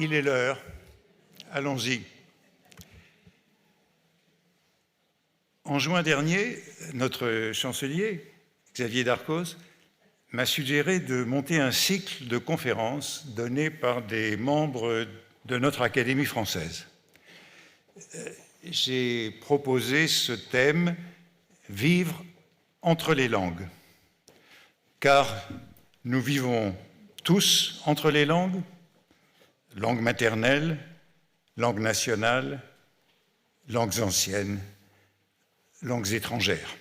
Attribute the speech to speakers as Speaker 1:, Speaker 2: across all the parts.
Speaker 1: Il est l'heure. Allons-y. En juin dernier, notre chancelier, Xavier Darcos, m'a suggéré de monter un cycle de conférences données par des membres de notre Académie française. J'ai proposé ce thème « Vivre entre les langues », car nous vivons tous entre les langues, langue maternelle, langue nationale, langues anciennes, langues étrangères.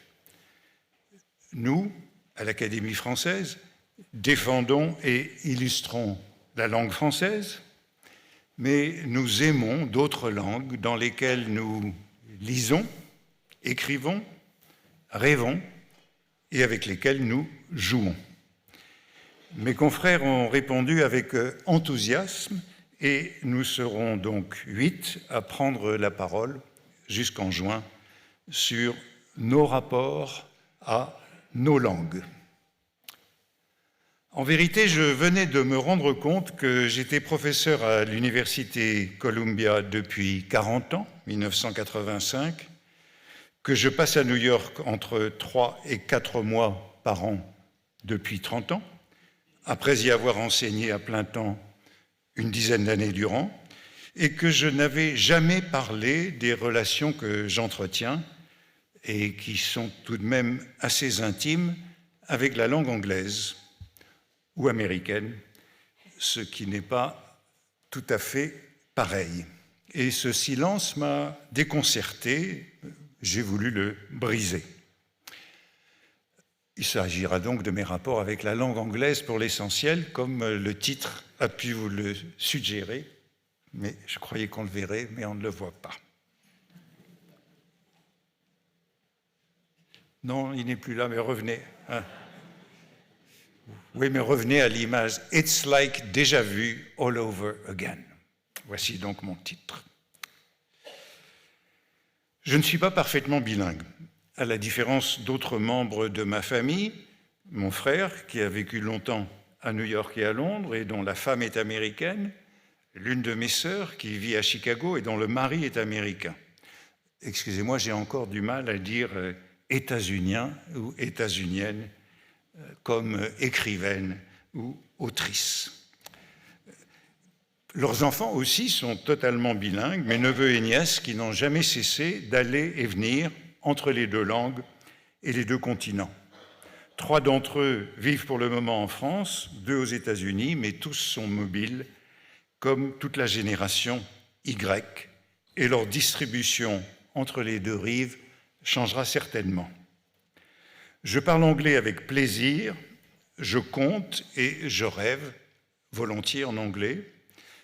Speaker 1: Nous, à l'Académie française, défendons et illustrons la langue française, mais nous aimons d'autres langues dans lesquelles nous lisons, écrivons, rêvons et avec lesquelles nous jouons. Mes confrères ont répondu avec enthousiasme et nous serons donc 8 à prendre la parole jusqu'en juin sur nos rapports à nos langues. En vérité, je venais de me rendre compte que j'étais professeur à l'Université Columbia depuis 40 ans, 1985, que je passe à New York entre 3 et 4 mois par an depuis 30 ans, après y avoir enseigné à plein temps une dizaine d'années durant, et que je n'avais jamais parlé des relations que j'entretiens et qui sont tout de même assez intimes avec la langue anglaise ou américaine, ce qui n'est pas tout à fait pareil. Et ce silence m'a déconcerté, j'ai voulu le briser. Il s'agira donc de mes rapports avec la langue anglaise pour l'essentiel, comme le titre a pu vous le suggérer, mais je croyais qu'on le verrait, mais on ne le voit pas. Non, il n'est plus là, mais revenez. Hein. Oui, mais revenez à l'image « It's like déjà vu all over again ». Voici donc mon titre. Je ne suis pas parfaitement bilingue, à la différence d'autres membres de ma famille, mon frère, qui a vécu longtemps à New York et à Londres et dont la femme est américaine, l'une de mes sœurs qui vit à Chicago et dont le mari est américain. Excusez-moi, j'ai encore du mal à dire états-unien ou états-unienne comme écrivaine ou autrice. Leurs enfants aussi sont totalement bilingues, mes neveux et nièces qui n'ont jamais cessé d'aller et venir entre les deux langues et les deux continents. 3 d'entre eux vivent pour le moment en France, 2 aux États-Unis, mais tous sont mobiles, comme toute la génération Y, et leur distribution entre les deux rives changera certainement. Je parle anglais avec plaisir, je compte et je rêve volontiers en anglais.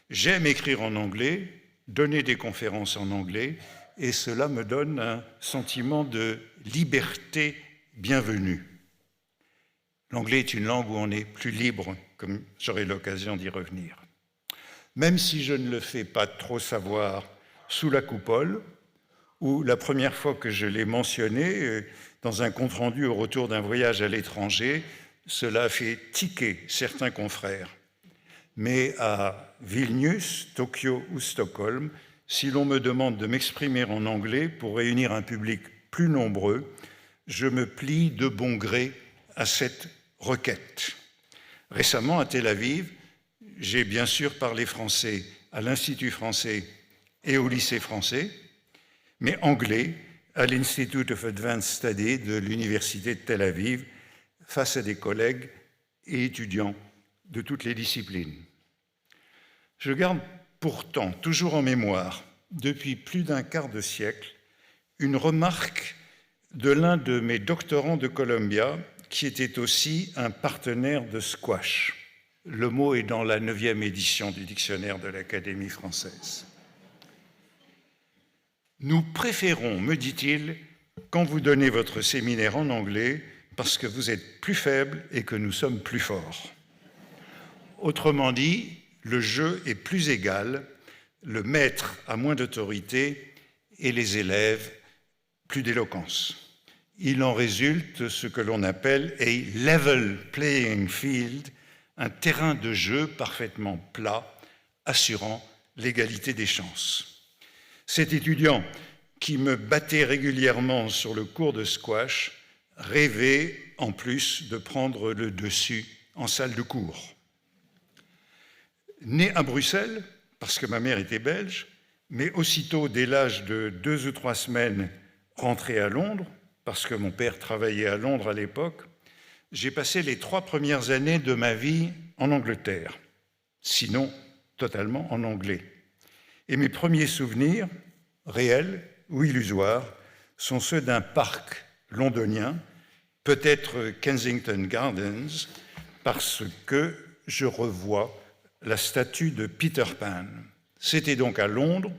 Speaker 1: J'aime écrire en anglais, donner des conférences en anglais, et cela me donne un sentiment de liberté bienvenue. L'anglais est une langue où on est plus libre, comme j'aurai l'occasion d'y revenir. Même si je ne le fais pas trop savoir sous la coupole, où la première fois que je l'ai mentionné, dans un compte-rendu au retour d'un voyage à l'étranger, cela a fait tiquer certains confrères. Mais à Vilnius, Tokyo ou Stockholm, si l'on me demande de m'exprimer en anglais pour réunir un public plus nombreux, je me plie de bon gré à cette requête. Récemment, à Tel Aviv, j'ai bien sûr parlé français à l'Institut français et au lycée français, mais anglais à l'Institute of Advanced Study de l'Université de Tel Aviv, face à des collègues et étudiants de toutes les disciplines. Je garde pourtant toujours en mémoire, depuis plus d'un quart de siècle, une remarque de l'un de mes doctorants de Columbia, qui était aussi un partenaire de squash. Le mot est dans la 9e édition du dictionnaire de l'Académie française. Nous préférons, me dit-il, quand vous donnez votre séminaire en anglais, parce que vous êtes plus faible et que nous sommes plus forts. Autrement dit, le jeu est plus égal, le maître a moins d'autorité et les élèves plus d'éloquence. Il en résulte ce que l'on appelle a level playing field, un terrain de jeu parfaitement plat, assurant l'égalité des chances. Cet étudiant, qui me battait régulièrement sur le cours de squash, rêvait en plus de prendre le dessus en salle de cours. Né à Bruxelles, parce que ma mère était belge, mais aussitôt, dès l'âge de 2 ou 3 semaines, rentré à Londres, parce que mon père travaillait à Londres à l'époque, j'ai passé les 3 premières années de ma vie en Angleterre, sinon totalement en anglais. Et mes premiers souvenirs, réels ou illusoires, sont ceux d'un parc londonien, peut-être Kensington Gardens, parce que je revois la statue de Peter Pan. C'était donc à Londres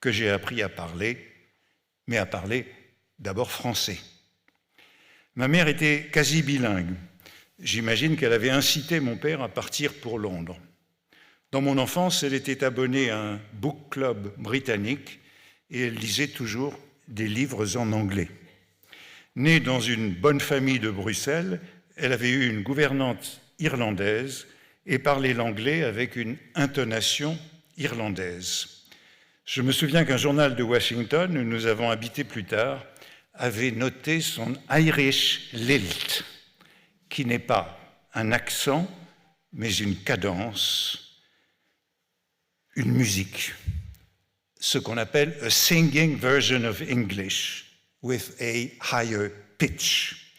Speaker 1: que j'ai appris à parler, mais à parler d'abord français. Ma mère était quasi bilingue. J'imagine qu'elle avait incité mon père à partir pour Londres. Dans mon enfance, elle était abonnée à un book club britannique et elle lisait toujours des livres en anglais. Née dans une bonne famille de Bruxelles, elle avait eu une gouvernante irlandaise et parlait l'anglais avec une intonation irlandaise. Je me souviens qu'un journal de Washington, où nous avons habité plus tard, avait noté son Irish lilt, qui n'est pas un accent, mais une cadence, une musique, ce qu'on appelle a singing version of English with a higher pitch,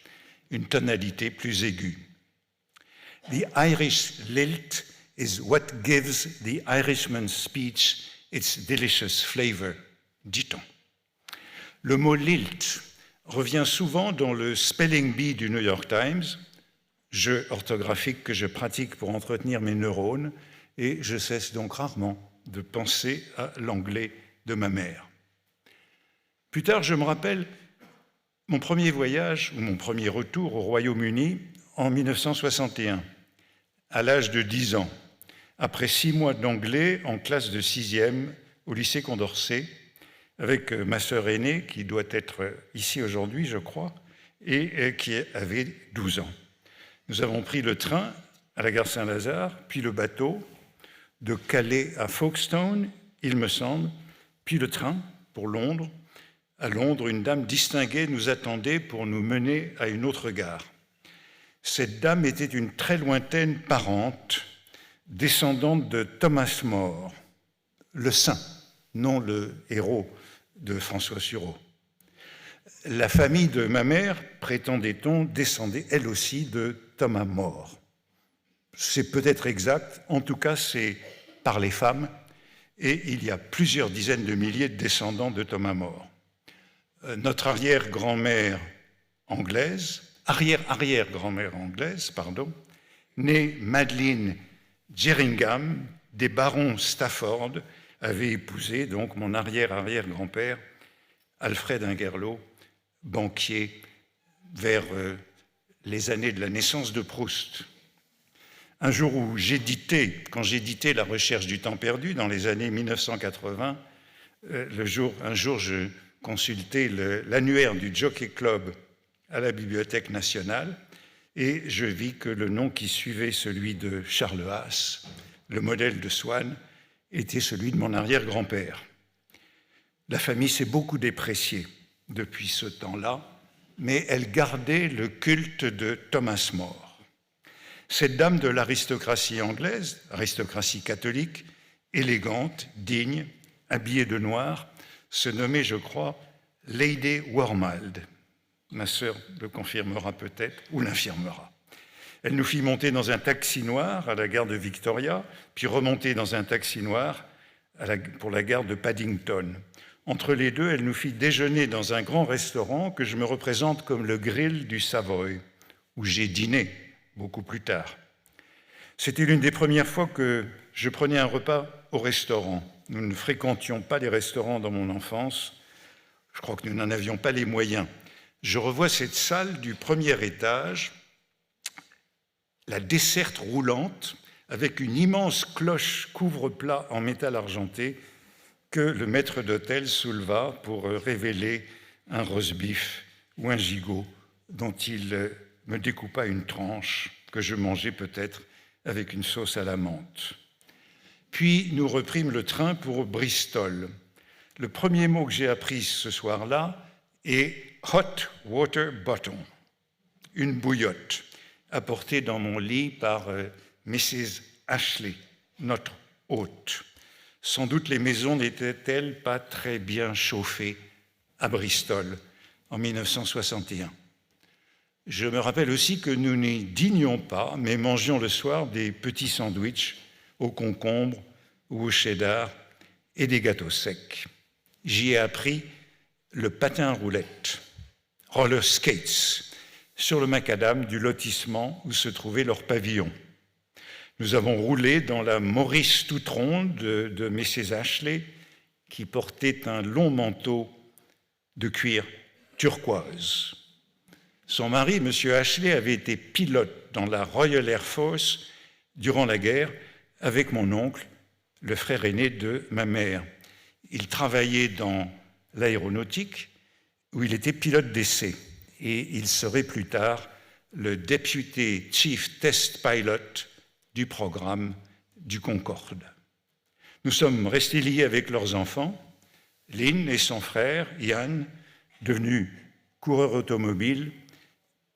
Speaker 1: une tonalité plus aiguë. The Irish lilt is what gives the Irishman's speech its delicious flavor, dit-on. Le mot lilt revient souvent dans le Spelling Bee du New York Times, jeu orthographique que je pratique pour entretenir mes neurones, et je cesse donc rarement de penser à l'anglais de ma mère. Plus tard, je me rappelle mon premier voyage, ou mon premier retour au Royaume-Uni en 1961, à l'âge de 10 ans, après 6 mois d'anglais en classe de 6e au lycée Condorcet, avec ma sœur aînée, qui doit être ici aujourd'hui, je crois, et qui avait 12 ans. Nous avons pris le train à la gare Saint-Lazare, puis le bateau de Calais à Folkestone, il me semble, puis le train pour Londres. À Londres, une dame distinguée nous attendait pour nous mener à une autre gare. Cette dame était une très lointaine parente, descendante de Thomas More, le saint, non le héros de François Sureau. La famille de ma mère, prétendait-on, descendait elle aussi de Thomas More. C'est peut-être exact, en tout cas c'est par les femmes, et il y a plusieurs dizaines de milliers de descendants de Thomas More. Notre arrière-grand-mère anglaise, arrière-arrière-grand-mère anglaise, née Madeleine Geringham, des barons Stafford, avait épousé donc mon arrière-arrière-grand-père, Alfred Ingerlo, banquier vers les années de la naissance de Proust. Un jour où quand j'éditais La Recherche du temps perdu dans les années 1980, un jour je consultais l'annuaire du Jockey Club à la Bibliothèque nationale et je vis que le nom qui suivait celui de Charles Haas, le modèle de Swann, était celui de mon arrière-grand-père. La famille s'est beaucoup dépréciée depuis ce temps-là, mais elle gardait le culte de Thomas More. Cette dame de l'aristocratie anglaise, aristocratie catholique, élégante, digne, habillée de noir, se nommait, je crois, Lady Wormald. Ma sœur le confirmera peut-être ou l'infirmera. Elle nous fit monter dans un taxi noir à la gare de Victoria, puis remonter dans un taxi noir pour la gare de Paddington. Entre les deux, elle nous fit déjeuner dans un grand restaurant que je me représente comme le Grill du Savoy, où j'ai dîné beaucoup plus tard. C'était l'une des premières fois que je prenais un repas au restaurant. Nous ne fréquentions pas les restaurants dans mon enfance. Je crois que nous n'en avions pas les moyens. Je revois cette salle du premier étage, la desserte roulante, avec une immense cloche couvre-plat en métal argenté que le maître d'hôtel souleva pour révéler un roast-beef ou un gigot dont il me découpa une tranche que je mangeais peut-être avec une sauce à la menthe. Puis nous reprîmes le train pour Bristol. Le premier mot que j'ai appris ce soir-là est « hot water bottle », une bouillotte, apportée dans mon lit par Mrs. Ashley, notre hôte. Sans doute les maisons n'étaient-elles pas très bien chauffées à Bristol en 1961. Je me rappelle aussi que nous n'y dînions pas, mais mangions le soir des petits sandwichs au concombre ou au cheddar et des gâteaux secs. J'y ai appris le patin à roulettes, roller skates, sur le macadam du lotissement où se trouvait leur pavillon. Nous avons roulé dans la Maurice toute ronde de Mrs. Ashley, qui portait un long manteau de cuir turquoise. Son mari, M. Ashley, avait été pilote dans la Royal Air Force durant la guerre avec mon oncle, le frère aîné de ma mère. Il travaillait dans l'aéronautique où il était pilote d'essai et il serait plus tard le Deputy Chief Test Pilot du programme du Concorde. Nous sommes restés liés avec leurs enfants, Lynn et son frère, Ian, devenu coureur automobile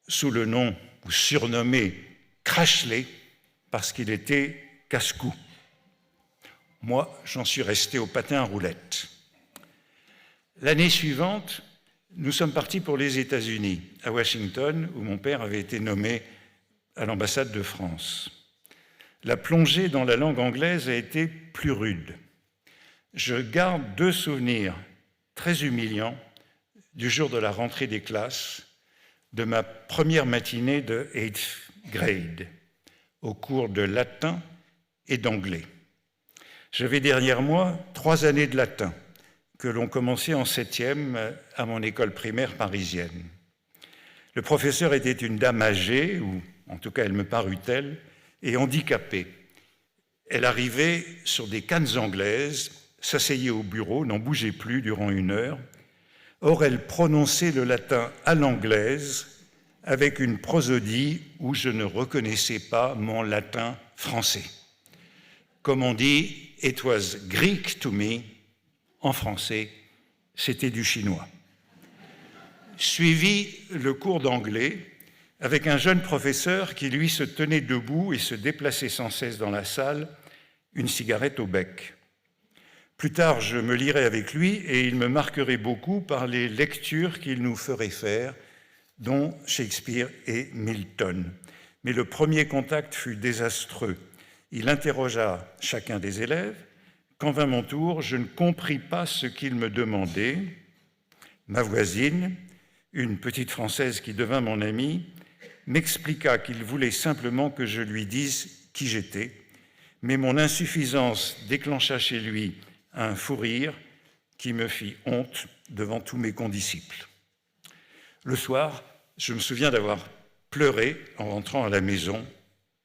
Speaker 1: sous le nom ou surnommé Crashley parce qu'il était casse-cou. Moi, j'en suis resté au patin à roulettes. L'année suivante, nous sommes partis pour les États-Unis, à Washington, où mon père avait été nommé à l'ambassade de France. La plongée dans la langue anglaise a été plus rude. Je garde 2 souvenirs très humiliants du jour de la rentrée des classes, de ma première matinée de 8th grade, au cours de latin et d'anglais. J'avais derrière moi 3 années de latin, que l'on commençait en 7e à mon école primaire parisienne. Le professeur était une dame âgée, ou en tout cas elle me parut telle, et handicapée. Elle arrivait sur des cannes anglaises, s'asseyait au bureau, n'en bougeait plus durant 1 heure. Or, elle prononçait le latin à l'anglaise avec une prosodie où je ne reconnaissais pas mon latin français. Comme on dit, « it was Greek to me », en français, c'était du chinois. Suivi le cours d'anglais avec un jeune professeur qui, lui, se tenait debout et se déplaçait sans cesse dans la salle, une cigarette au bec. Plus tard, je me lirai avec lui et il me marquerait beaucoup par les lectures qu'il nous ferait faire, dont Shakespeare et Milton. Mais le premier contact fut désastreux. Il interrogea chacun des élèves. Quand vint mon tour, je ne compris pas ce qu'il me demandait. Ma voisine, une petite Française qui devint mon amie, m'expliqua qu'il voulait simplement que je lui dise qui j'étais, mais mon insuffisance déclencha chez lui un fou rire qui me fit honte devant tous mes condisciples. Le soir, je me souviens d'avoir pleuré en rentrant à la maison,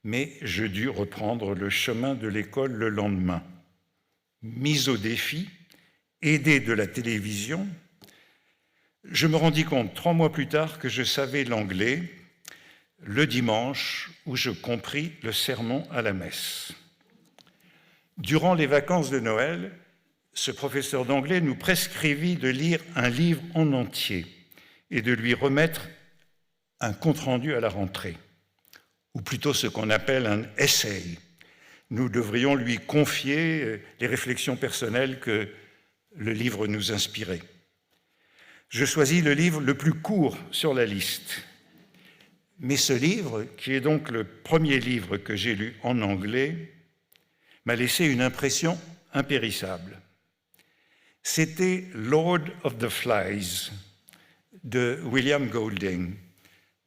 Speaker 1: mais je dus reprendre le chemin de l'école le lendemain. Mis au défi, aidé de la télévision, je me rendis compte 3 mois plus tard que je savais l'anglais le dimanche où je compris le sermon à la messe. Durant les vacances de Noël, ce professeur d'anglais nous prescrivit de lire un livre en entier et de lui remettre un compte-rendu à la rentrée, ou plutôt ce qu'on appelle un essay. Nous devrions lui confier les réflexions personnelles que le livre nous inspirait. Je choisis le livre le plus court sur la liste. Mais ce livre, qui est donc le premier livre que j'ai lu en anglais, m'a laissé une impression impérissable. C'était Lord of the Flies de William Golding,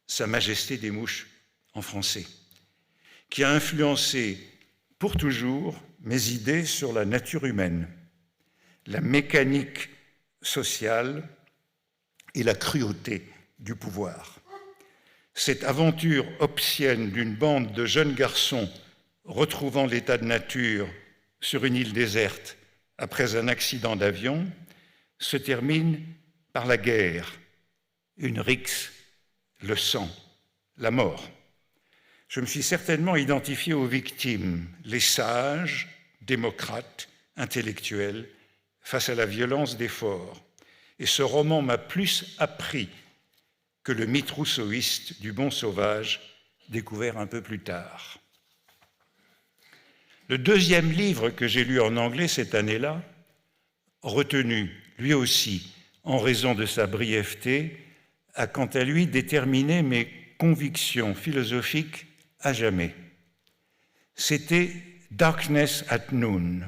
Speaker 1: Sa Majesté des Mouches en français, qui a influencé pour toujours mes idées sur la nature humaine, la mécanique sociale et la cruauté du pouvoir. Cette aventure obscène d'une bande de jeunes garçons retrouvant l'état de nature sur une île déserte après un accident d'avion se termine par la guerre, une rixe, le sang, la mort. Je me suis certainement identifié aux victimes, les sages démocrate, intellectuel, face à la violence des forts. Et ce roman m'a plus appris que le mythe rousseauiste du bon sauvage, découvert un peu plus tard. Le deuxième livre que j'ai lu en anglais cette année-là, retenu lui aussi en raison de sa brièveté, a quant à lui déterminé mes convictions philosophiques à jamais. C'était Darkness at Noon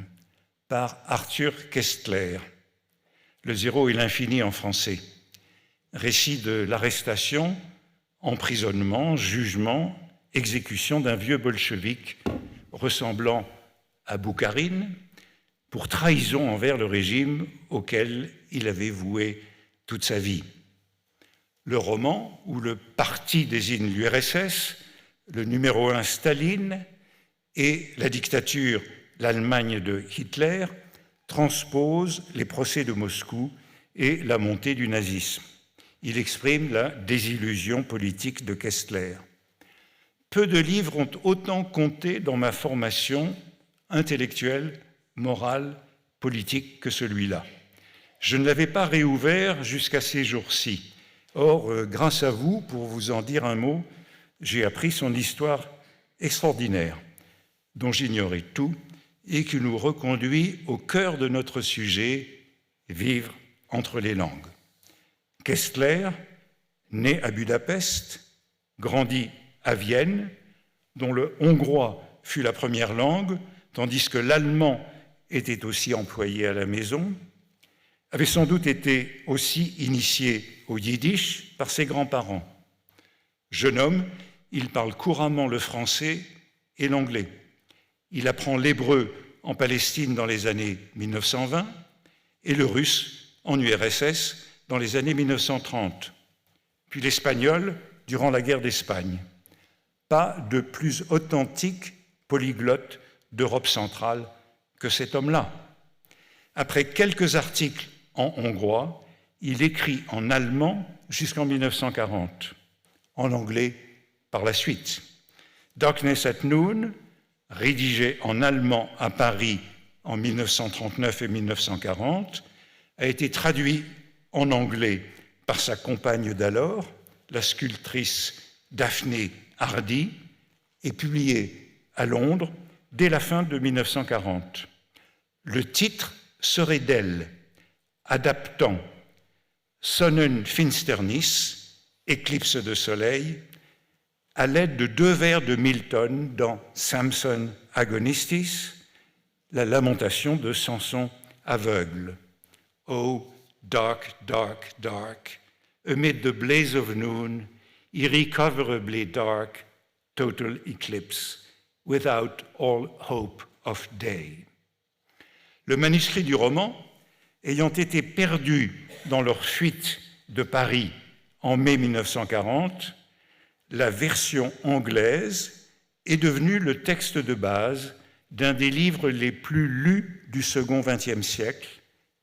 Speaker 1: par Arthur Koestler, Le zéro et l'infini en français. Récit de l'arrestation, emprisonnement, jugement, exécution d'un vieux bolchevique ressemblant à Boukharine pour trahison envers le régime auquel il avait voué toute sa vie. Le roman, où le parti désigne l'URSS, le numéro 1 Staline et la dictature, l'Allemagne de Hitler, transpose les procès de Moscou et la montée du nazisme. Il exprime la désillusion politique de Koestler. Peu de livres ont autant compté dans ma formation intellectuelle, morale, politique que celui-là. Je ne l'avais pas réouvert jusqu'à ces jours-ci. Or, grâce à vous, pour vous en dire un mot, j'ai appris son histoire extraordinaire, dont j'ignorais tout, et qui nous reconduit au cœur de notre sujet, vivre entre les langues. Koestler, né à Budapest, grandit à Vienne, dont le hongrois fut la première langue, tandis que l'allemand était aussi employé à la maison, avait sans doute été aussi initié au yiddish par ses grands-parents. Jeune homme, il parle couramment le français et l'anglais. Il apprend l'hébreu en Palestine dans les années 1920 et le russe en URSS dans les années 1930, puis l'espagnol durant la guerre d'Espagne. Pas de plus authentique polyglotte d'Europe centrale que cet homme-là. Après quelques articles en hongrois, il écrit en allemand jusqu'en 1940, en anglais par la suite. Darkness at Noon, rédigé en allemand à Paris en 1939 et 1940, a été traduit en anglais par sa compagne d'alors, la sculptrice Daphné Hardy, et publié à Londres dès la fin de 1940. Le titre serait d'elle, adaptant Sonnenfinsternis, éclipse de soleil, à l'aide de 2 vers de Milton dans Samson Agonistis, la lamentation de Samson aveugle. Oh, dark, dark, dark, amid the blaze of noon, irrecoverably dark, total eclipse, without all hope of day. Le manuscrit du roman, ayant été perdu dans leur fuite de Paris en mai 1940, la version anglaise est devenue le texte de base d'un des livres les plus lus du second XXe siècle,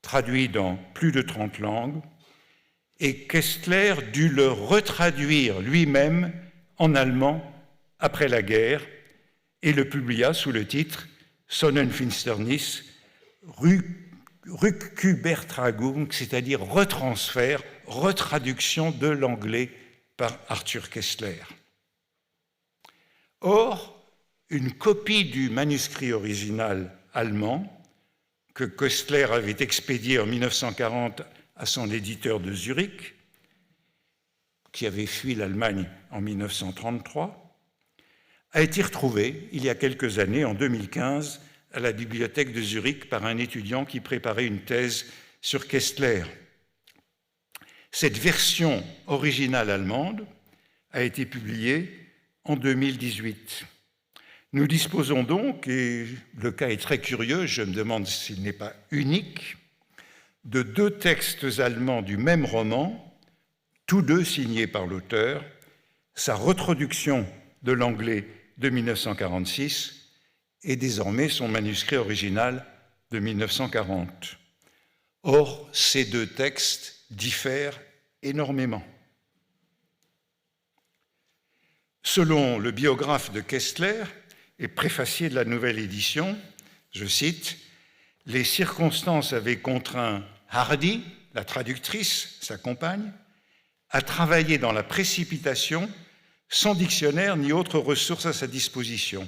Speaker 1: traduit dans plus de 30 langues, et Koestler dut le retraduire lui-même en allemand après la guerre et le publia sous le titre Sonnenfinsternis, Rückübertragung, c'est-à-dire retransfert, retraduction de l'anglais par Arthur Koestler. Or, une copie du manuscrit original allemand que Koestler avait expédié en 1940 à son éditeur de Zurich, qui avait fui l'Allemagne en 1933, a été retrouvée il y a quelques années, en 2015, à la bibliothèque de Zurich par un étudiant qui préparait une thèse sur Koestler. Cette version originale allemande a été publiée en 2018. Nous disposons donc, et le cas est très curieux, je me demande s'il n'est pas unique, de 2 textes allemands du même roman, tous 2 signés par l'auteur, sa retraduction de l'anglais de 1946 et désormais son manuscrit original de 1940. Or, ces 2 textes diffèrent énormément. Selon le biographe de Koestler et préfacier de la nouvelle édition, je cite, « Les circonstances avaient contraint Hardy, la traductrice, sa compagne, à travailler dans la précipitation, sans dictionnaire ni autre ressource à sa disposition,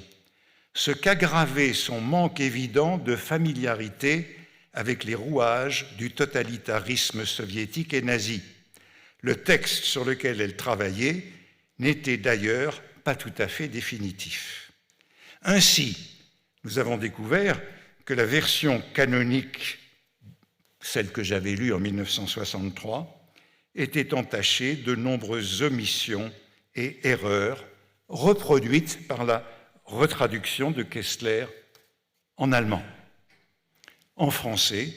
Speaker 1: ce qu'aggravait son manque évident de familiarité avec les rouages du totalitarisme soviétique et nazi. Le texte sur lequel elle travaillait n'était d'ailleurs pas tout à fait définitif. Ainsi, nous avons découvert que la version canonique, celle que j'avais lue en 1963, était entachée de nombreuses omissions et erreurs reproduites par la retraduction de Kessler en allemand. En français,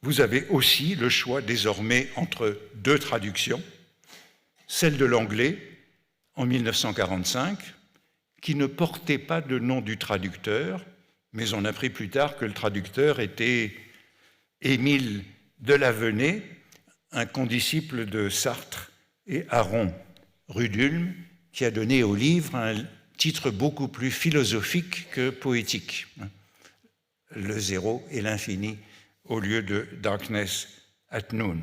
Speaker 1: vous avez aussi le choix désormais entre deux traductions, celle de l'anglais en 1945, qui ne portait pas de nom du traducteur, mais on a appris plus tard que le traducteur était Émile Delavenay, un condisciple de Sartre, et Aaron Rudulm, qui a donné au livre un titre beaucoup plus philosophique que poétique, Le zéro et l'infini au lieu de Darkness at Noon.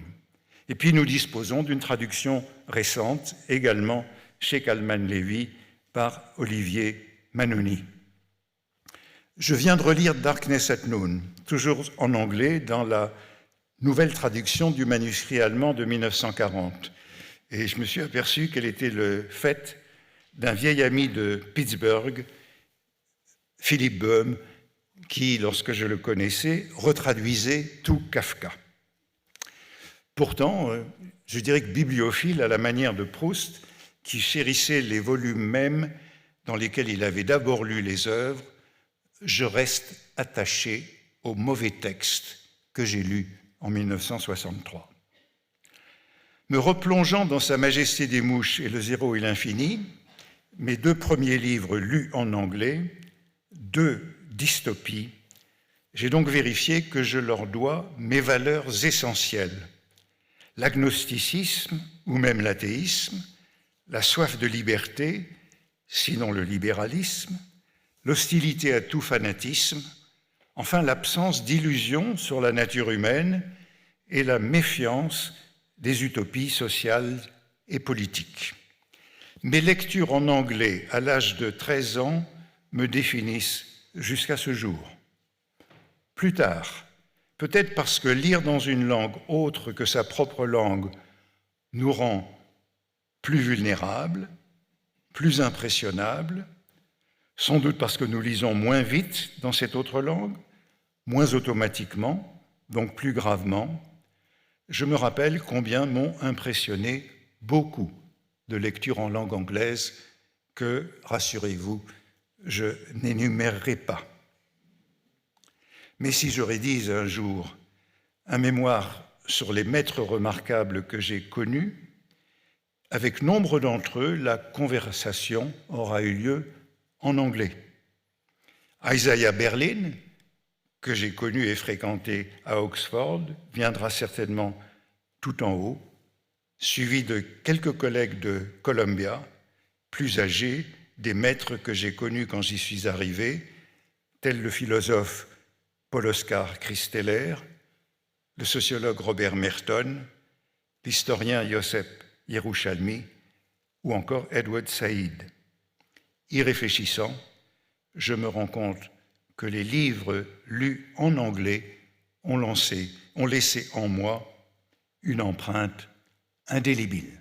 Speaker 1: Et puis nous disposons d'une traduction récente, également chez Kalman Levy, par Olivier Manoni. Je viens de relire Darkness at Noon, toujours en anglais, dans la nouvelle traduction du manuscrit allemand de 1940. Et je me suis aperçu qu'elle était le fait d'un vieil ami de Pittsburgh, Philippe Boehm, qui, lorsque je le connaissais, retraduisait tout Kafka. Pourtant, je dirais que bibliophile à la manière de Proust, qui chérissait les volumes mêmes dans lesquels il avait d'abord lu les œuvres, je reste attaché au mauvais texte que j'ai lu en 1963. Me replongeant dans Sa Majesté des Mouches et Le Zéro et l'Infini, mes deux premiers livres lus en anglais, deux dystopies, j'ai donc vérifié que je leur dois mes valeurs essentielles, l'agnosticisme ou même l'athéisme, la soif de liberté, sinon le libéralisme, l'hostilité à tout fanatisme, enfin l'absence d'illusions sur la nature humaine et la méfiance des utopies sociales et politiques. Mes lectures en anglais à l'âge de 13 ans me définissent jusqu'à ce jour. Plus tard, peut-être parce que lire dans une langue autre que sa propre langue nous rend plus vulnérables, plus impressionnables, sans doute parce que nous lisons moins vite dans cette autre langue, moins automatiquement, donc plus gravement, je me rappelle combien m'ont impressionné beaucoup de lectures en langue anglaise que, rassurez-vous, je n'énumérerai pas. Mais si je rédise un jour un mémoire sur les maîtres remarquables que j'ai connus, avec nombre d'entre eux, la conversation aura eu lieu en anglais. Isaiah Berlin, que j'ai connu et fréquenté à Oxford, viendra certainement tout en haut, suivi de quelques collègues de Columbia, plus âgés, des maîtres que j'ai connus quand j'y suis arrivé, tels le philosophe Paul-Oscar Christeller, le sociologue Robert Merton, l'historien Yosef Yerushalmi ou encore Edward Said. Y réfléchissant, je me rends compte que les livres lus en anglais ont laissé en moi une empreinte indélébile.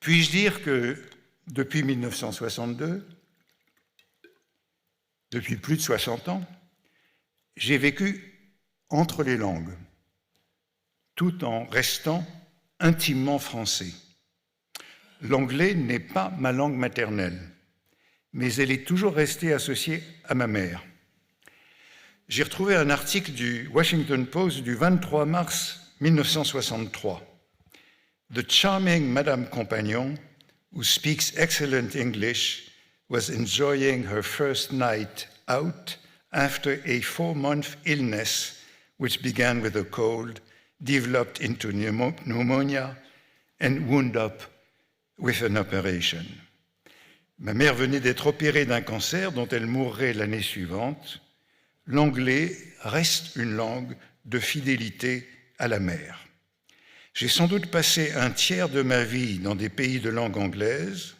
Speaker 1: Puis-je dire que depuis 1962, depuis plus de 60 ans, j'ai vécu entre les langues, tout en restant intimement français. L'anglais n'est pas ma langue maternelle, mais elle est toujours restée associée à ma mère. J'ai retrouvé un article du Washington Post du 23 mars 1963. The charming Madame Compagnon, who speaks excellent English, was enjoying her first night out after a 4-month illness which began with a cold developed into pneumonia and wound up with an operation. Ma mère venait d'être opérée d'un cancer dont elle mourrait l'année suivante. L'anglais reste une langue de fidélité à la mère. J'ai sans doute passé un tiers de ma vie dans des pays de langue anglaise.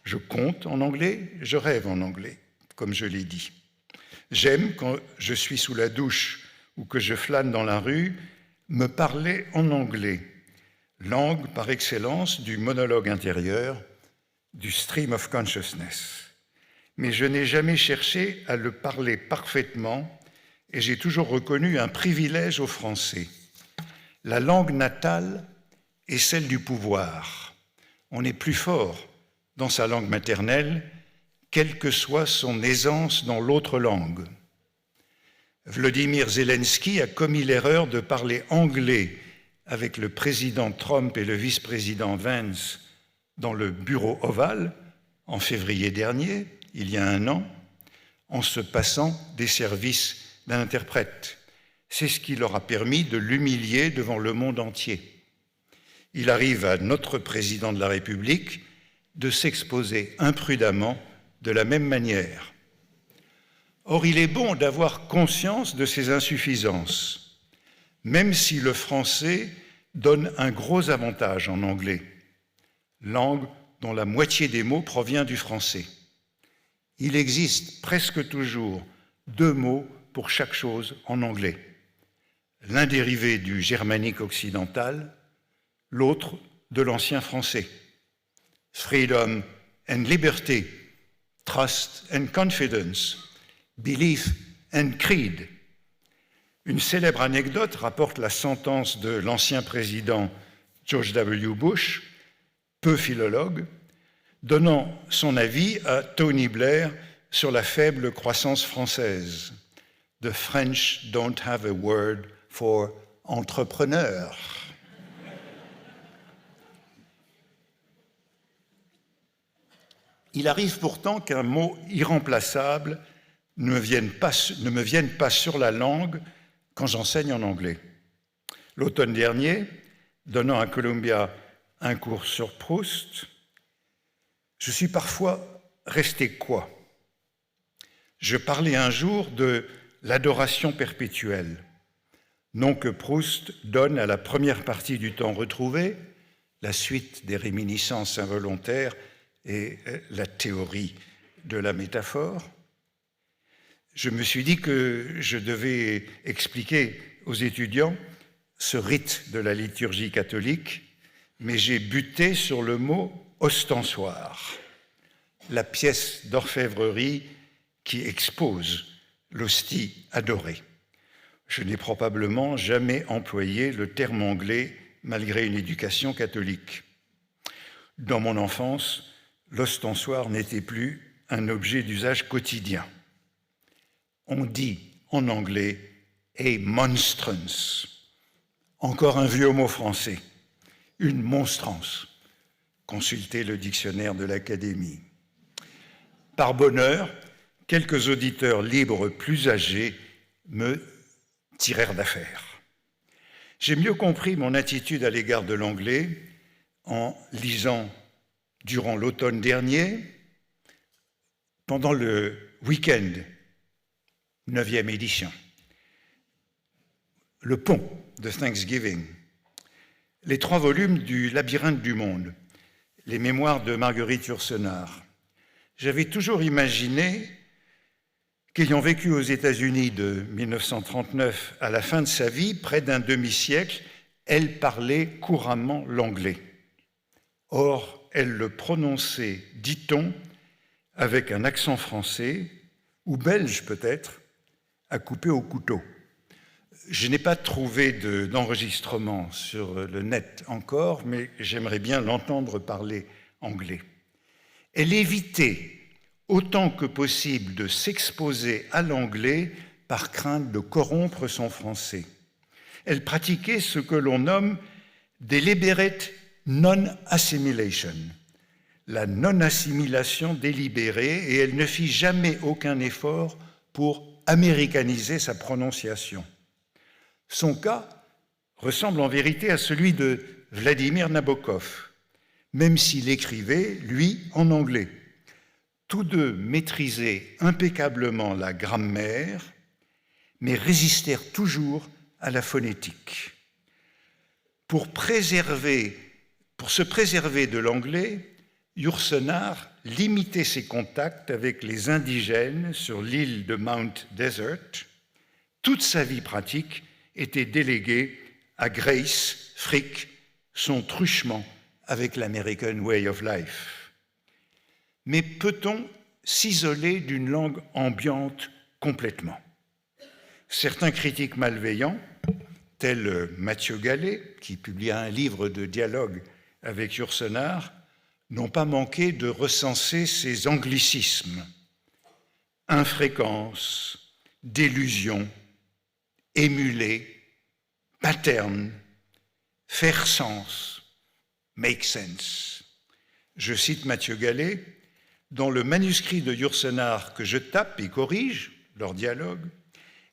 Speaker 1: Je compte en anglais, je rêve en anglais, comme je l'ai dit. J'aime, quand je suis sous la douche ou que je flâne dans la rue, me parler en anglais, langue par excellence du monologue intérieur, du stream of consciousness. Mais je n'ai jamais cherché à le parler parfaitement et j'ai toujours reconnu un privilège aux Français. La langue natale est celle du pouvoir. On est plus fort dans sa langue maternelle, quelle que soit son aisance dans l'autre langue. Vladimir Zelensky a commis l'erreur de parler anglais avec le président Trump et le vice-président Vance dans le bureau ovale en février dernier, il y a un an, en se passant des services d'un interprète. C'est ce qui leur a permis de l'humilier devant le monde entier. Il arrive à notre président de la République de s'exposer imprudemment de la même manière. Or, il est bon d'avoir conscience de ses insuffisances, même si le français donne un gros avantage en anglais, langue dont la moitié des mots provient du français. Il existe presque toujours 2 mots pour chaque chose en anglais. L'un dérivé du germanique occidental, l'autre de l'ancien français. Freedom and liberty, trust and confidence, belief and creed. Une célèbre anecdote rapporte la sentence de l'ancien président George W. Bush, peu philologue, donnant son avis à Tony Blair sur la faible croissance française. The French don't have a word for entrepreneur. Il arrive pourtant qu'un mot irremplaçable ne me vienne pas sur la langue quand j'enseigne en anglais. L'automne dernier, donnant à Columbia un cours sur Proust, je suis parfois resté quoi? Je parlais un jour de l'adoration perpétuelle, nom que Proust donne à la première partie du temps retrouvé, la suite des réminiscences involontaires et la théorie de la métaphore. Je me suis dit que je devais expliquer aux étudiants ce rite de la liturgie catholique, mais j'ai buté sur le mot ostensoir, la pièce d'orfèvrerie qui expose l'hostie adorée. Je n'ai probablement jamais employé le terme anglais malgré une éducation catholique. Dans mon enfance, l'ostensoir n'était plus un objet d'usage quotidien. On dit en anglais « a monstrance », encore un vieux mot français, une monstrance. Consultez le dictionnaire de l'Académie. Par bonheur, quelques auditeurs libres plus âgés me tirèrent d'affaire. J'ai mieux compris mon attitude à l'égard de l'anglais en lisant durant l'automne dernier, pendant le week-end, 9e édition, le pont de Thanksgiving, les 3 volumes du Labyrinthe du monde, les mémoires de Marguerite Yourcenar. J'avais toujours imaginé qu'ayant vécu aux États-Unis de 1939 à la fin de sa vie, près d'un demi-siècle, elle parlait couramment l'anglais. Or, elle le prononçait, dit-on, avec un accent français, ou belge peut-être, à couper au couteau. Je n'ai pas trouvé d'enregistrement sur le net encore, mais j'aimerais bien l'entendre parler anglais. Elle évitait autant que possible de s'exposer à l'anglais par crainte de corrompre son français. Elle pratiquait ce que l'on nomme deliberate non-assimilation, la non-assimilation délibérée, et elle ne fit jamais aucun effort pour américaniser sa prononciation. Son cas ressemble en vérité à celui de Vladimir Nabokov, même s'il écrivait, lui, en anglais. Tous deux maîtrisaient impeccablement la grammaire, mais résistèrent toujours à la phonétique. Pour se préserver de l'anglais, Yourcenar limitait ses contacts avec les indigènes sur l'île de Mount Desert. Toute sa vie pratique était déléguée à Grace Frick, son truchement avec l'American Way of Life. Mais peut-on s'isoler d'une langue ambiante complètement ? Certains critiques malveillants, tels Mathieu Gallet, qui publia un livre de dialogue avec Yourcenar, n'ont pas manqué de recenser ces anglicismes. Infréquence, délusion, émuler, pattern, faire sens, make sense. Je cite Mathieu Gallet, dans le manuscrit de Yourcenar que je tape et corrige, leur dialogue,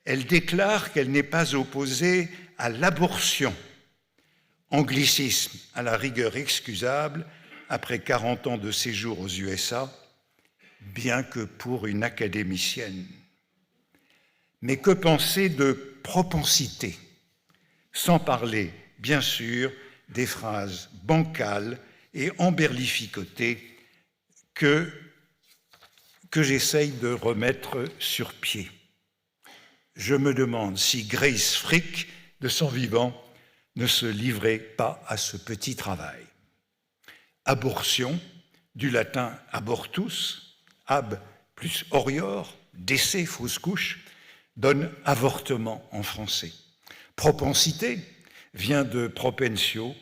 Speaker 1: elle déclare qu'elle n'est pas opposée à l'abortion, anglicisme à la rigueur excusable après 40 ans de séjour aux USA, bien que pour une académicienne. Mais que penser de propensité, sans parler, bien sûr, des phrases bancales et emberlificotées que j'essaye de remettre sur pied. Je me demande si Grace Frick, de son vivant, ne se livrait pas à ce petit travail. Abortion, du latin abortus, ab plus orior, décès, fausse couche, donne avortement en français. Propensité vient de propensio,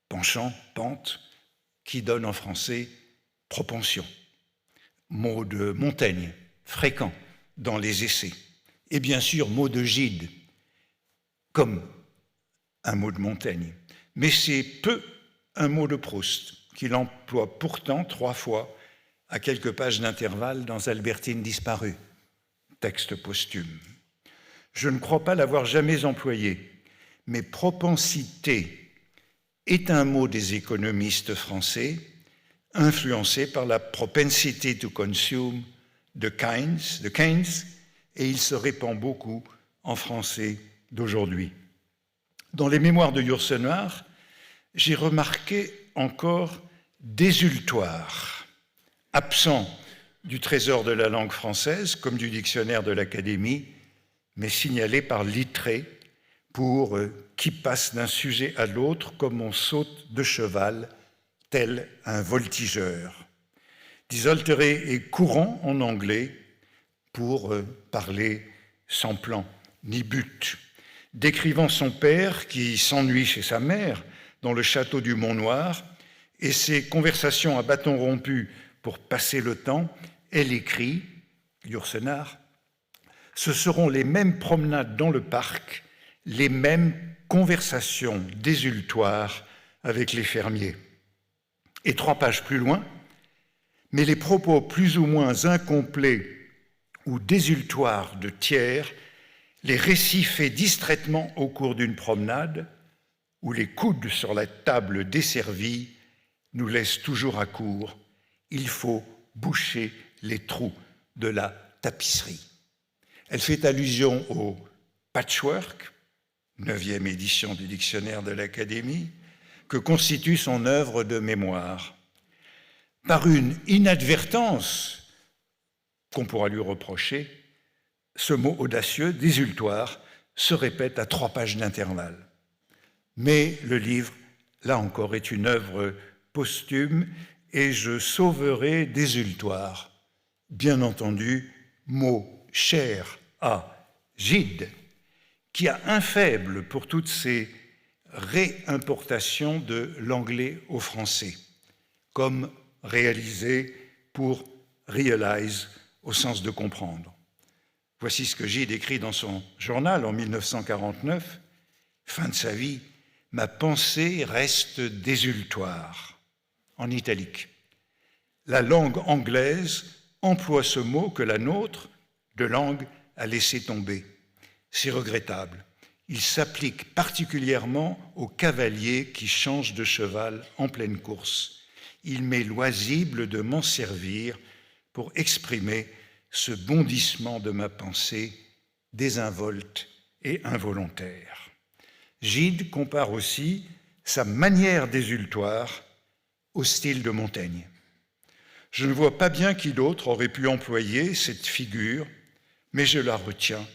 Speaker 1: penchant, pente, qui donne en français propension. Mot de Montaigne, fréquent dans les essais. Et bien sûr, mot de Gide, comme un mot de Montaigne. Mais c'est peu un mot de Proust, qu'il emploie pourtant 3 fois à quelques pages d'intervalle dans Albertine disparue, texte posthume. Je ne crois pas l'avoir jamais employé, mais propensité est un mot des économistes français, influencé par la propensity to consume de Keynes, et il se répand beaucoup en français d'aujourd'hui. Dans les mémoires de Yourcenar, j'ai remarqué encore désultoire, absent du trésor de la langue française comme du dictionnaire de l'Académie, mais signalé par Littré pour qui passe d'un sujet à l'autre comme on saute de cheval, tel un voltigeur. Disoltéré est courant en anglais pour parler sans plan ni but, décrivant son père qui s'ennuie chez sa mère dans le château du Mont-Noir et ses conversations à bâton rompu pour passer le temps, elle écrit, Yourcenar, « Ce seront les mêmes promenades dans le parc, les mêmes conversations désultoires avec les fermiers. » Et 3 pages plus loin, « Mais les propos plus ou moins incomplets ou désultoires de Thiers, les récits faits distraitement au cours d'une promenade, ou les coudes sur la table desservie, nous laissent toujours à court. Il faut boucher les trous de la tapisserie. » Elle fait allusion au patchwork, 9e édition du dictionnaire de l'Académie, que constitue son œuvre de mémoire. Par une inadvertance qu'on pourra lui reprocher, ce mot audacieux, désultoire, se répète à 3 pages d'intervalle. Mais le livre, là encore, est une œuvre posthume et je sauverai désultoire. Bien entendu, mot cher à Gide, qui a un faible pour toutes ces réimportations de l'anglais au français, comme réalisé pour realize au sens de comprendre. Voici ce que Gide écrit dans son journal en 1949, fin de sa vie, « Ma pensée reste désultoire », en italique. La langue anglaise emploie ce mot que la nôtre, de langue, a laissé tomber. C'est regrettable. Il s'applique particulièrement aux cavaliers qui changent de cheval en pleine course. Il m'est loisible de m'en servir pour exprimer ce bondissement de ma pensée désinvolte et involontaire. Gide compare aussi sa manière désultoire au style de Montaigne. Je ne vois pas bien qui d'autre aurait pu employer cette figure, mais je la retiens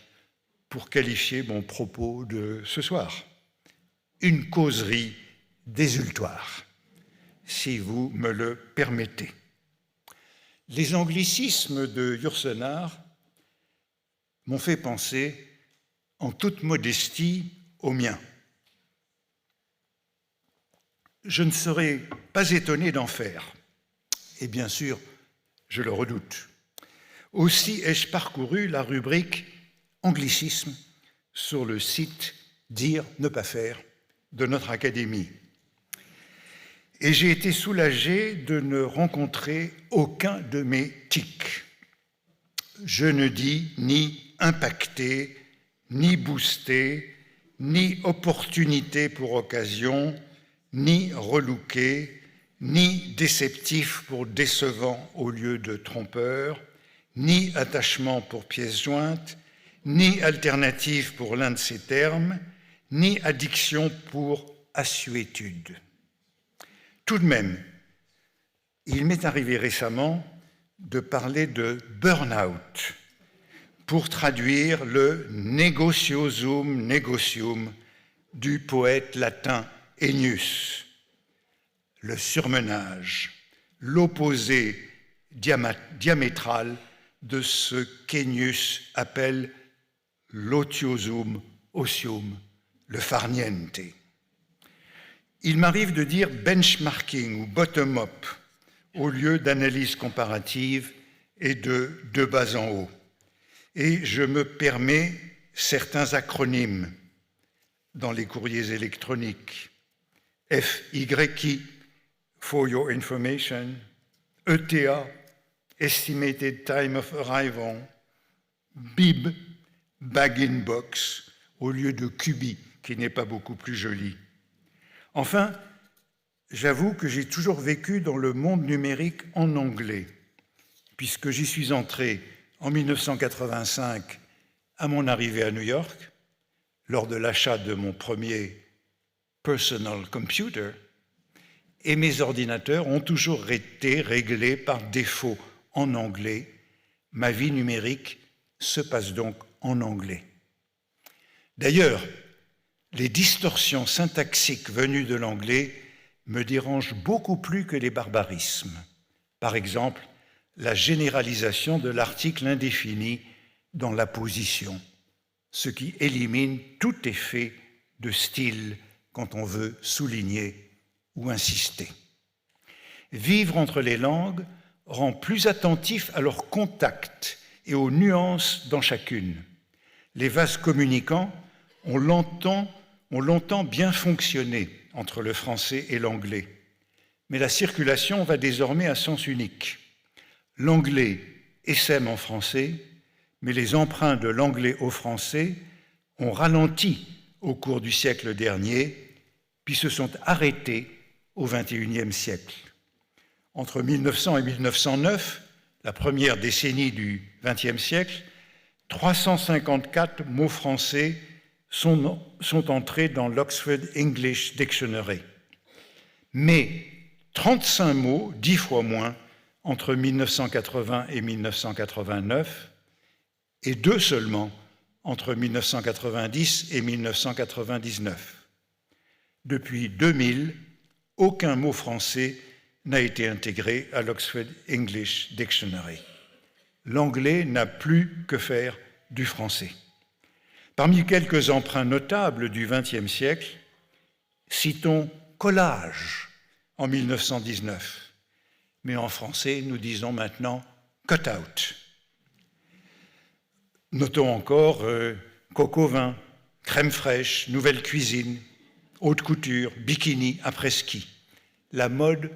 Speaker 1: pour qualifier mon propos de ce soir. Une causerie désultoire, si vous me le permettez. Les anglicismes de Yourcenar m'ont fait penser, en toute modestie, aux miens. Je ne serais pas étonné d'en faire, et bien sûr, je le redoute. Aussi ai-je parcouru la rubrique Anglicisme sur le site Dire, ne pas faire de notre Académie. Et j'ai été soulagé de ne rencontrer aucun de mes tics. Je ne dis ni impacté, ni boosté, ni opportunité pour occasion, ni relooké, ni déceptif pour décevant au lieu de trompeur, ni attachement pour pièce jointe, ni alternative pour l'un de ces termes, ni addiction pour assuétude. Tout de même, il m'est arrivé récemment de parler de burn-out pour traduire le negociosum negocium du poète latin Ennius, le surmenage, l'opposé diamétral de ce qu'Ennius appelle l'otiosum osium, le farniente. Il m'arrive de dire benchmarking ou bottom-up au lieu d'analyse comparative et de bas en haut. Et je me permets certains acronymes dans les courriers électroniques. FYI, for your information, ETA, estimated time of arrival, BIB, bag in box, au lieu de QB, qui n'est pas beaucoup plus joli. Enfin, j'avoue que j'ai toujours vécu dans le monde numérique en anglais, puisque j'y suis entré en 1985 à mon arrivée à New York, lors de l'achat de mon premier personal computer, et mes ordinateurs ont toujours été réglés par défaut en anglais. Ma vie numérique se passe donc en anglais. D'ailleurs, les distorsions syntaxiques venues de l'anglais me dérangent beaucoup plus que les barbarismes. Par exemple, la généralisation de l'article indéfini dans la position, ce qui élimine tout effet de style quand on veut souligner ou insister. Vivre entre les langues rend plus attentif à leur contact et aux nuances dans chacune. Les vases communicants ont longtemps bien fonctionné entre le français et l'anglais, mais la circulation va désormais à sens unique. L'anglais essaime en français, mais les emprunts de l'anglais au français ont ralenti au cours du siècle dernier, puis se sont arrêtés au XXIe siècle. Entre 1900 et 1909, la première décennie du XXe siècle, 354 mots français sont entrés dans l'Oxford English Dictionary. Mais 35 mots, 10 fois moins, entre 1980 et 1989, et 2 seulement entre 1990 et 1999. Depuis 2000, aucun mot français n'a été intégré à l'Oxford English Dictionary. L'anglais n'a plus que faire du français. Parmi quelques emprunts notables du XXe siècle, citons collage en 1919, mais en français, nous disons maintenant cut-out. Notons encore coco vin, crème fraîche, nouvelle cuisine, haute couture, bikini, après-ski. La mode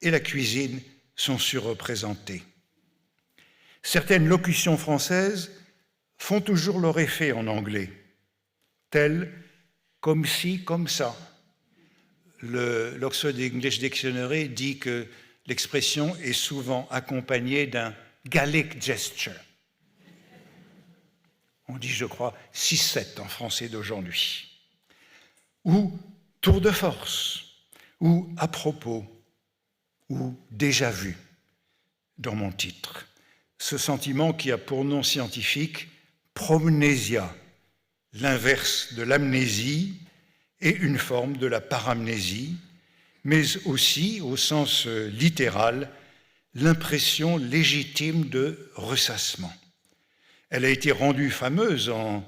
Speaker 1: et la cuisine sont surreprésentées. Certaines locutions françaises font toujours leur effet en anglais. tel, comme si, comme ça. L'Oxford English Dictionary dit que l'expression est souvent accompagnée d'un Gallic gesture. On dit, je crois, 6-7 en français d'aujourd'hui. Ou tour de force, ou à propos, ou déjà vu dans mon titre. Ce sentiment qui a pour nom scientifique promnésia, l'inverse de l'amnésie et une forme de la paramnésie, mais aussi, au sens littéral, l'impression légitime de ressassement. Elle a été rendue fameuse en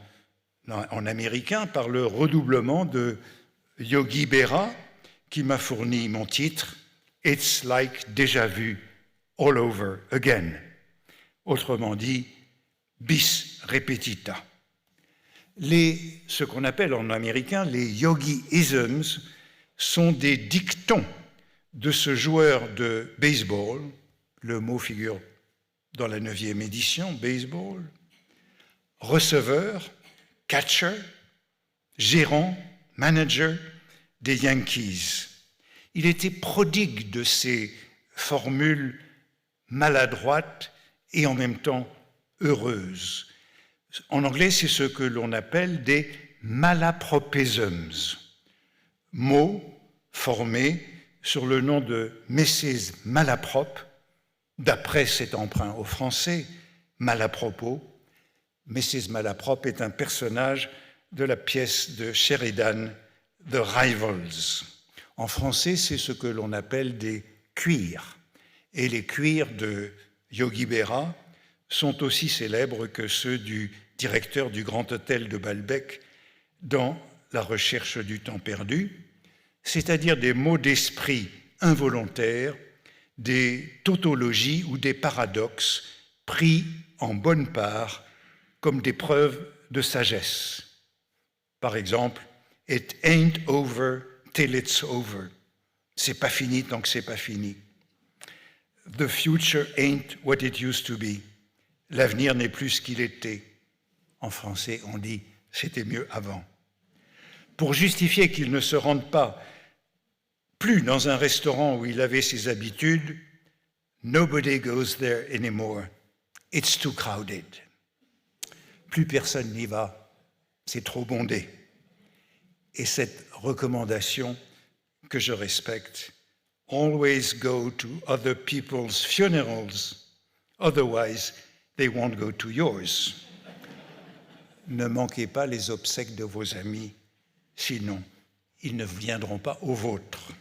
Speaker 1: américain par le redoublement de Yogi Berra, qui m'a fourni mon titre « It's like déjà vu all over again », autrement dit « bis repetita ». Ce qu'on appelle en américain les yogi-isms sont des dictons de ce joueur de baseball, le mot figure dans la 9e édition, baseball, receveur, catcher, gérant, manager des Yankees. Il était prodigue de ces formules maladroites et en même temps heureuses. En anglais, c'est ce que l'on appelle des malapropisms, mots formés sur le nom de Mrs. Malaprop, d'après cet emprunt au français, Malapropos. Mrs. Malaprop est un personnage de la pièce de Sheridan, The Rivals. En français, c'est ce que l'on appelle des cuirs. Et les cuirs de Yogi Berra sont aussi célèbres que ceux du directeur du Grand Hôtel de Balbec dans La recherche du temps perdu, c'est-à-dire des mots d'esprit involontaires, des tautologies ou des paradoxes pris en bonne part comme des preuves de sagesse. Par exemple, « It ain't over till it's over ». C'est pas fini tant que c'est pas fini. « The future ain't what it used to be ». L'avenir n'est plus ce qu'il était. En français, on dit « c'était mieux avant ». Pour justifier qu'il ne se rende pas plus dans un restaurant où il avait ses habitudes, « Nobody goes there anymore. It's too crowded ». Plus personne n'y va, c'est trop bondé. Et cette recommandation que je respecte, « Always go to other people's funerals, otherwise they won't go to yours ». Ne manquez pas les obsèques de vos amis, sinon ils ne viendront pas aux vôtres.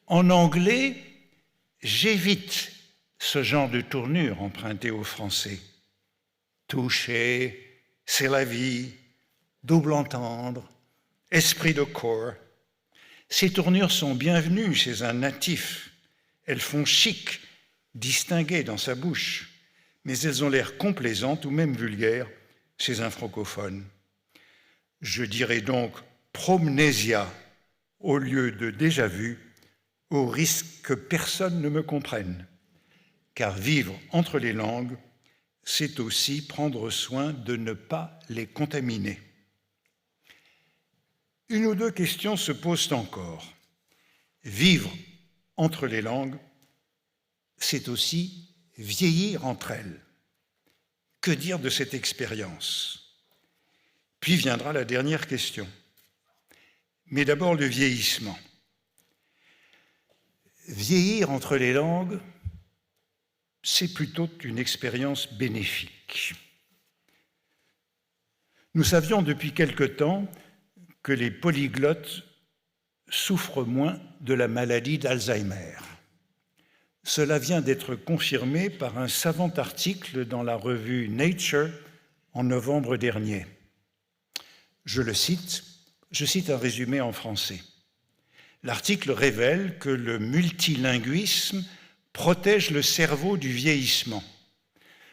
Speaker 1: En anglais, j'évite ce genre de tournure empruntée au français. Toucher, c'est la vie, double entendre, esprit de corps. Ces tournures sont bienvenues chez un natif. Elles font chic, distingué dans sa bouche, mais elles ont l'air complaisantes ou même vulgaires chez un francophone. Je dirais donc promnésia au lieu de déjà vu, au risque que personne ne me comprenne, car vivre entre les langues, c'est aussi prendre soin de ne pas les contaminer. Une ou deux questions se posent encore. Vivre entre les langues, c'est aussi vieillir entre elles. Que dire de cette expérience? Puis viendra la dernière question. Mais d'abord le vieillissement. Vieillir entre les langues, c'est plutôt une expérience bénéfique. Nous savions depuis quelque temps que les polyglottes souffrent moins de la maladie d'Alzheimer. Cela vient d'être confirmé par un savant article dans la revue Nature en novembre dernier. Je cite un résumé en français. L'article révèle que le multilinguisme protège le cerveau du vieillissement.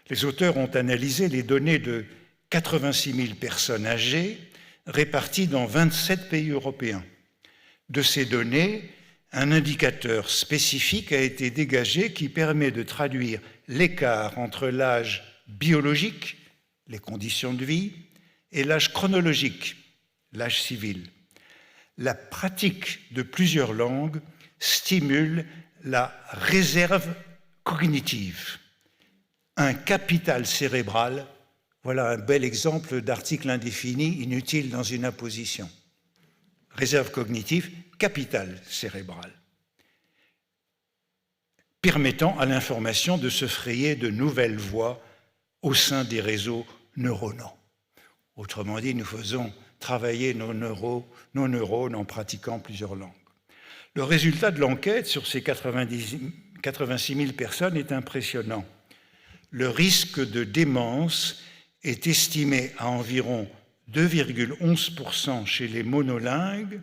Speaker 1: Les auteurs ont analysé les données de 86 000 personnes âgées réparties dans 27 pays européens. De ces données, un indicateur spécifique a été dégagé qui permet de traduire l'écart entre l'âge biologique, les conditions de vie, et l'âge chronologique, l'âge civil. La pratique de plusieurs langues stimule la réserve cognitive, un capital cérébral. Voilà un bel exemple d'article indéfini inutile dans une apposition. Réserve cognitive, capital cérébral, permettant à l'information de se frayer de nouvelles voies au sein des réseaux neuronaux. Autrement dit, nous faisons travailler nos neurones en pratiquant plusieurs langues. Le résultat de l'enquête sur ces 86 000 personnes est impressionnant. Le risque de démence est estimé à environ 2,11% chez les monolingues,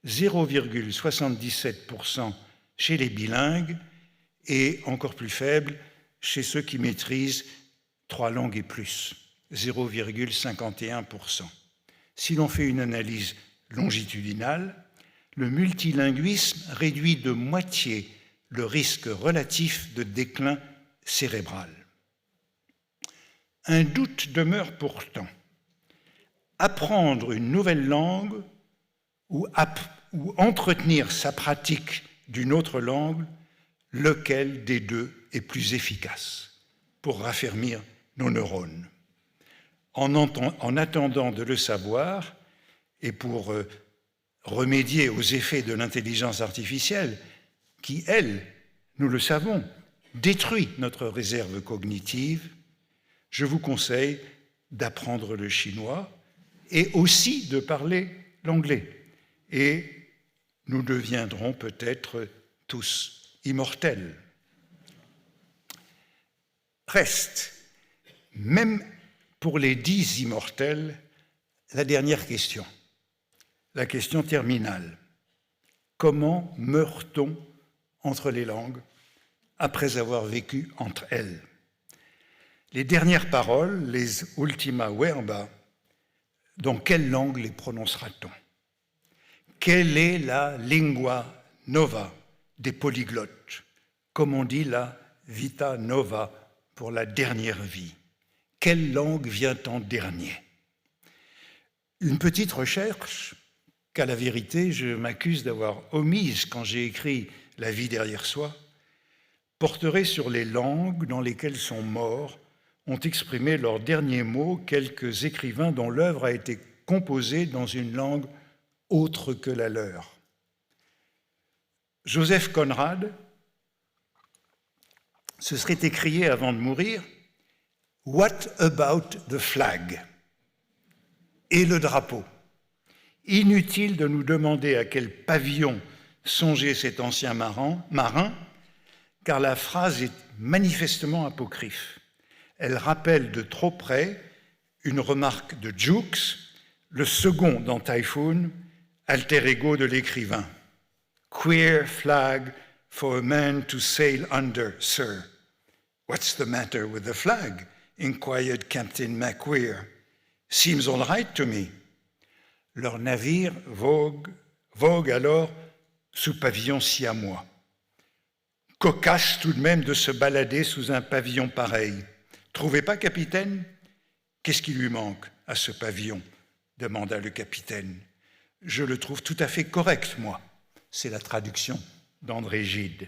Speaker 1: 0,77% chez les bilingues et encore plus faible chez ceux qui maîtrisent 3 langues et plus, 0,51%. Si l'on fait une analyse longitudinale, le multilinguisme réduit de moitié le risque relatif de déclin cérébral. Un doute demeure pourtant. Apprendre une nouvelle langue ou entretenir sa pratique d'une autre langue, lequel des deux est plus efficace pour raffermir nos neurones? En attendant de le savoir et pour remédier aux effets de l'intelligence artificielle qui, elle, nous le savons, détruit notre réserve cognitive, je vous conseille d'apprendre le chinois et aussi de parler l'anglais. Et nous deviendrons peut-être tous immortels. Reste, même pour les 10 immortels, la dernière question, la question terminale. Comment meurt-on entre les langues après avoir vécu entre elles? Les dernières paroles, les ultima verba, dans quelle langue les prononcera-t-on? Quelle est la lingua nova des polyglottes? Comme on dit la vita nova pour la dernière vie. Quelle langue vient en dernier? Une petite recherche qu'à la vérité je m'accuse d'avoir omise quand j'ai écrit La vie derrière soi, porterait sur les langues dans lesquelles sont morts ont exprimé leurs derniers mots quelques écrivains dont l'œuvre a été composée dans une langue autre que la leur. Joseph Conrad se serait écrié avant de mourir « What about the flag ?» Et le drapeau. Inutile de nous demander à quel pavillon songeait cet ancien marin, car la phrase est manifestement apocryphe. Elle rappelle de trop près une remarque de Jukes, le second dans Typhoon, alter ego de l'écrivain. « Queer flag for a man to sail under, sir. What's the matter with the flag? Inquired Captain McQueer. Seems all right to me. » Leur navire vogue alors sous pavillon siamois. Cocasse tout de même de se balader sous un pavillon pareil. Trouvez pas, capitaine? Qu'est-ce qui lui manque à ce pavillon? Demanda le capitaine. Je le trouve tout à fait correct, moi. C'est la traduction d'André Gide.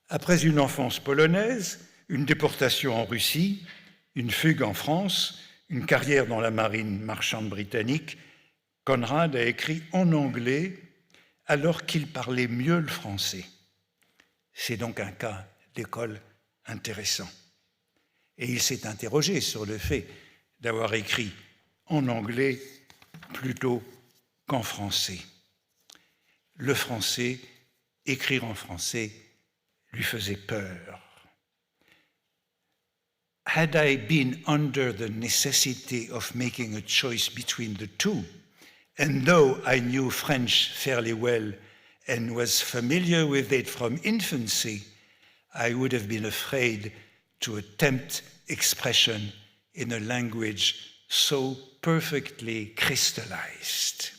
Speaker 1: Après une enfance polonaise, une déportation en Russie, une fugue en France, une carrière dans la marine marchande britannique, Conrad a écrit en anglais alors qu'il parlait mieux le français. C'est donc un cas d'école intéressant. Et il s'est interrogé sur le fait d'avoir écrit en anglais plutôt qu'en français. Le français, écrire en français, lui faisait peur. Had I been under the necessity of making a choice between the two, and though I knew French fairly well and was familiar with it from infancy, I would have been afraid to attempt expression in a language so perfectly crystallized.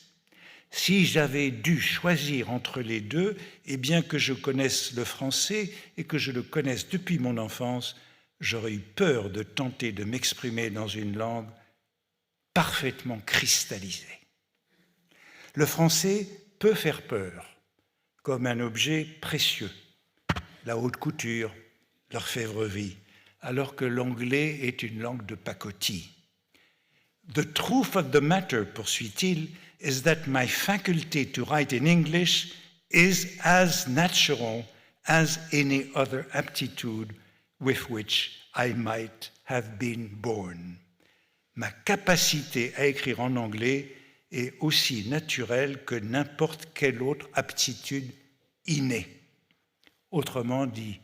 Speaker 1: Si j'avais dû choisir entre les deux, et bien que je connaisse le français et que je le connaisse depuis mon enfance, j'aurais eu peur de tenter de m'exprimer dans une langue parfaitement cristallisée. Le français peut faire peur, comme un objet précieux, la haute couture, l'orfèvrerie, alors que l'anglais est une langue de pacotille. The truth of the matter, poursuit-il, is that my faculty to write in English is as natural as any other aptitude with which I might have been born. Ma capacité à écrire en anglais est aussi naturelle que n'importe quelle autre aptitude innée. Autrement dit,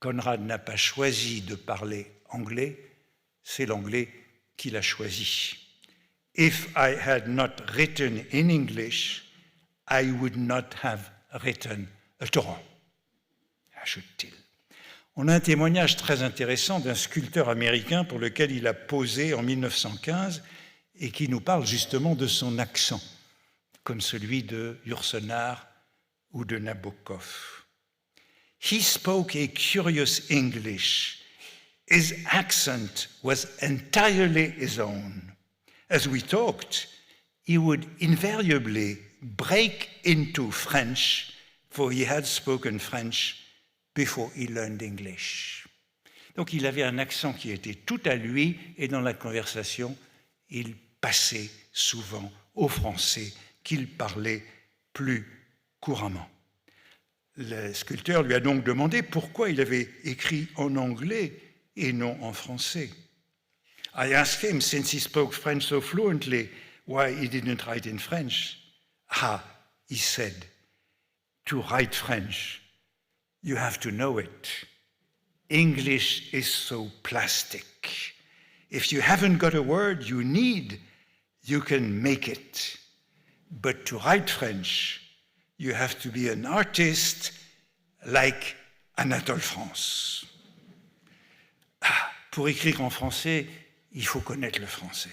Speaker 1: Conrad n'a pas choisi de parler anglais, c'est l'anglais qui l'a choisi. If I had not written in English, I would not have written at all, ajoute-t-il. On a un témoignage très intéressant d'un sculpteur américain pour lequel il a posé en 1915 et qui nous parle justement de son accent, comme celui de Yourcenar ou de Nabokov. He spoke a curious English. His accent was entirely his own. As we talked, he would invariably break into French, for he had spoken French before he learned English. Donc il avait un accent qui était tout à lui et dans la conversation, il passait souvent au français qu'il parlait plus couramment. Le sculpteur lui a donc demandé pourquoi il avait écrit en anglais et non en français. I asked him, since he spoke French so fluently, why he didn't write in French. Ah, he said, to write French, you have to know it. English is so plastic. If you haven't got a word you need, you can make it. But to write French, you have to be an artist like Anatole France. Ah, pour écrire en français, il faut connaître le français.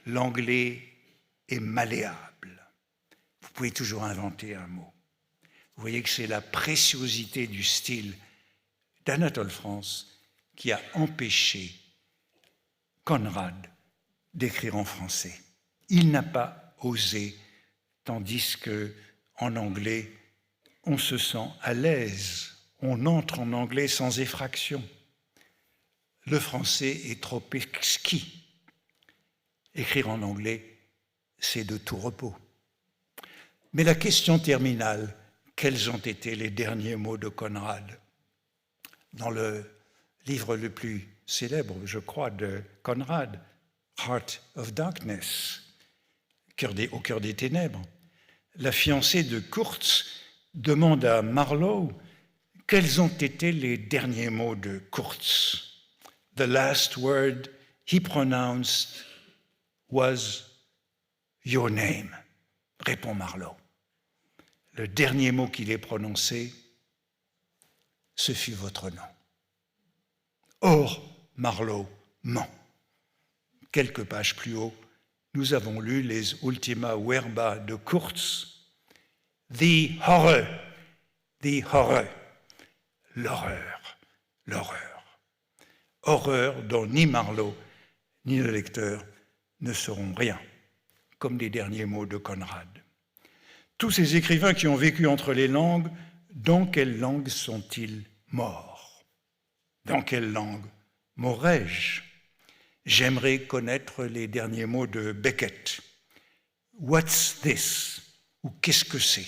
Speaker 1: L'anglais est malléable. Vous pouvez toujours inventer un mot. Vous voyez que c'est la préciosité du style d'Anatole France qui a empêché Conrad d'écrire en français. Il n'a pas osé, tandis qu'en anglais, on se sent à l'aise, on entre en anglais sans effraction. Le français est trop exquis. Écrire en anglais, c'est de tout repos. Mais la question terminale, quels ont été les derniers mots de Conrad? Dans le livre le plus célèbre, je crois, de Conrad, Heart of Darkness, au cœur des ténèbres, la fiancée de Kurtz demande à Marlowe quels ont été les derniers mots de Kurtz. The last word he pronounced was your name, répond Marlowe. Le dernier mot qu'il ait prononcé, ce fut votre nom. Or, Marlowe ment. Quelques pages plus haut, nous avons lu les Ultima Verba de Kurtz. The horror, l'horreur, l'horreur. Horreur dont ni Marlowe ni le lecteur ne sauront rien, comme les derniers mots de Conrad. Tous ces écrivains qui ont vécu entre les langues, dans quelle langue sont-ils morts? Dans quelle langue mourrai-je? J'aimerais connaître les derniers mots de Beckett. What's this? Ou qu'est-ce que c'est?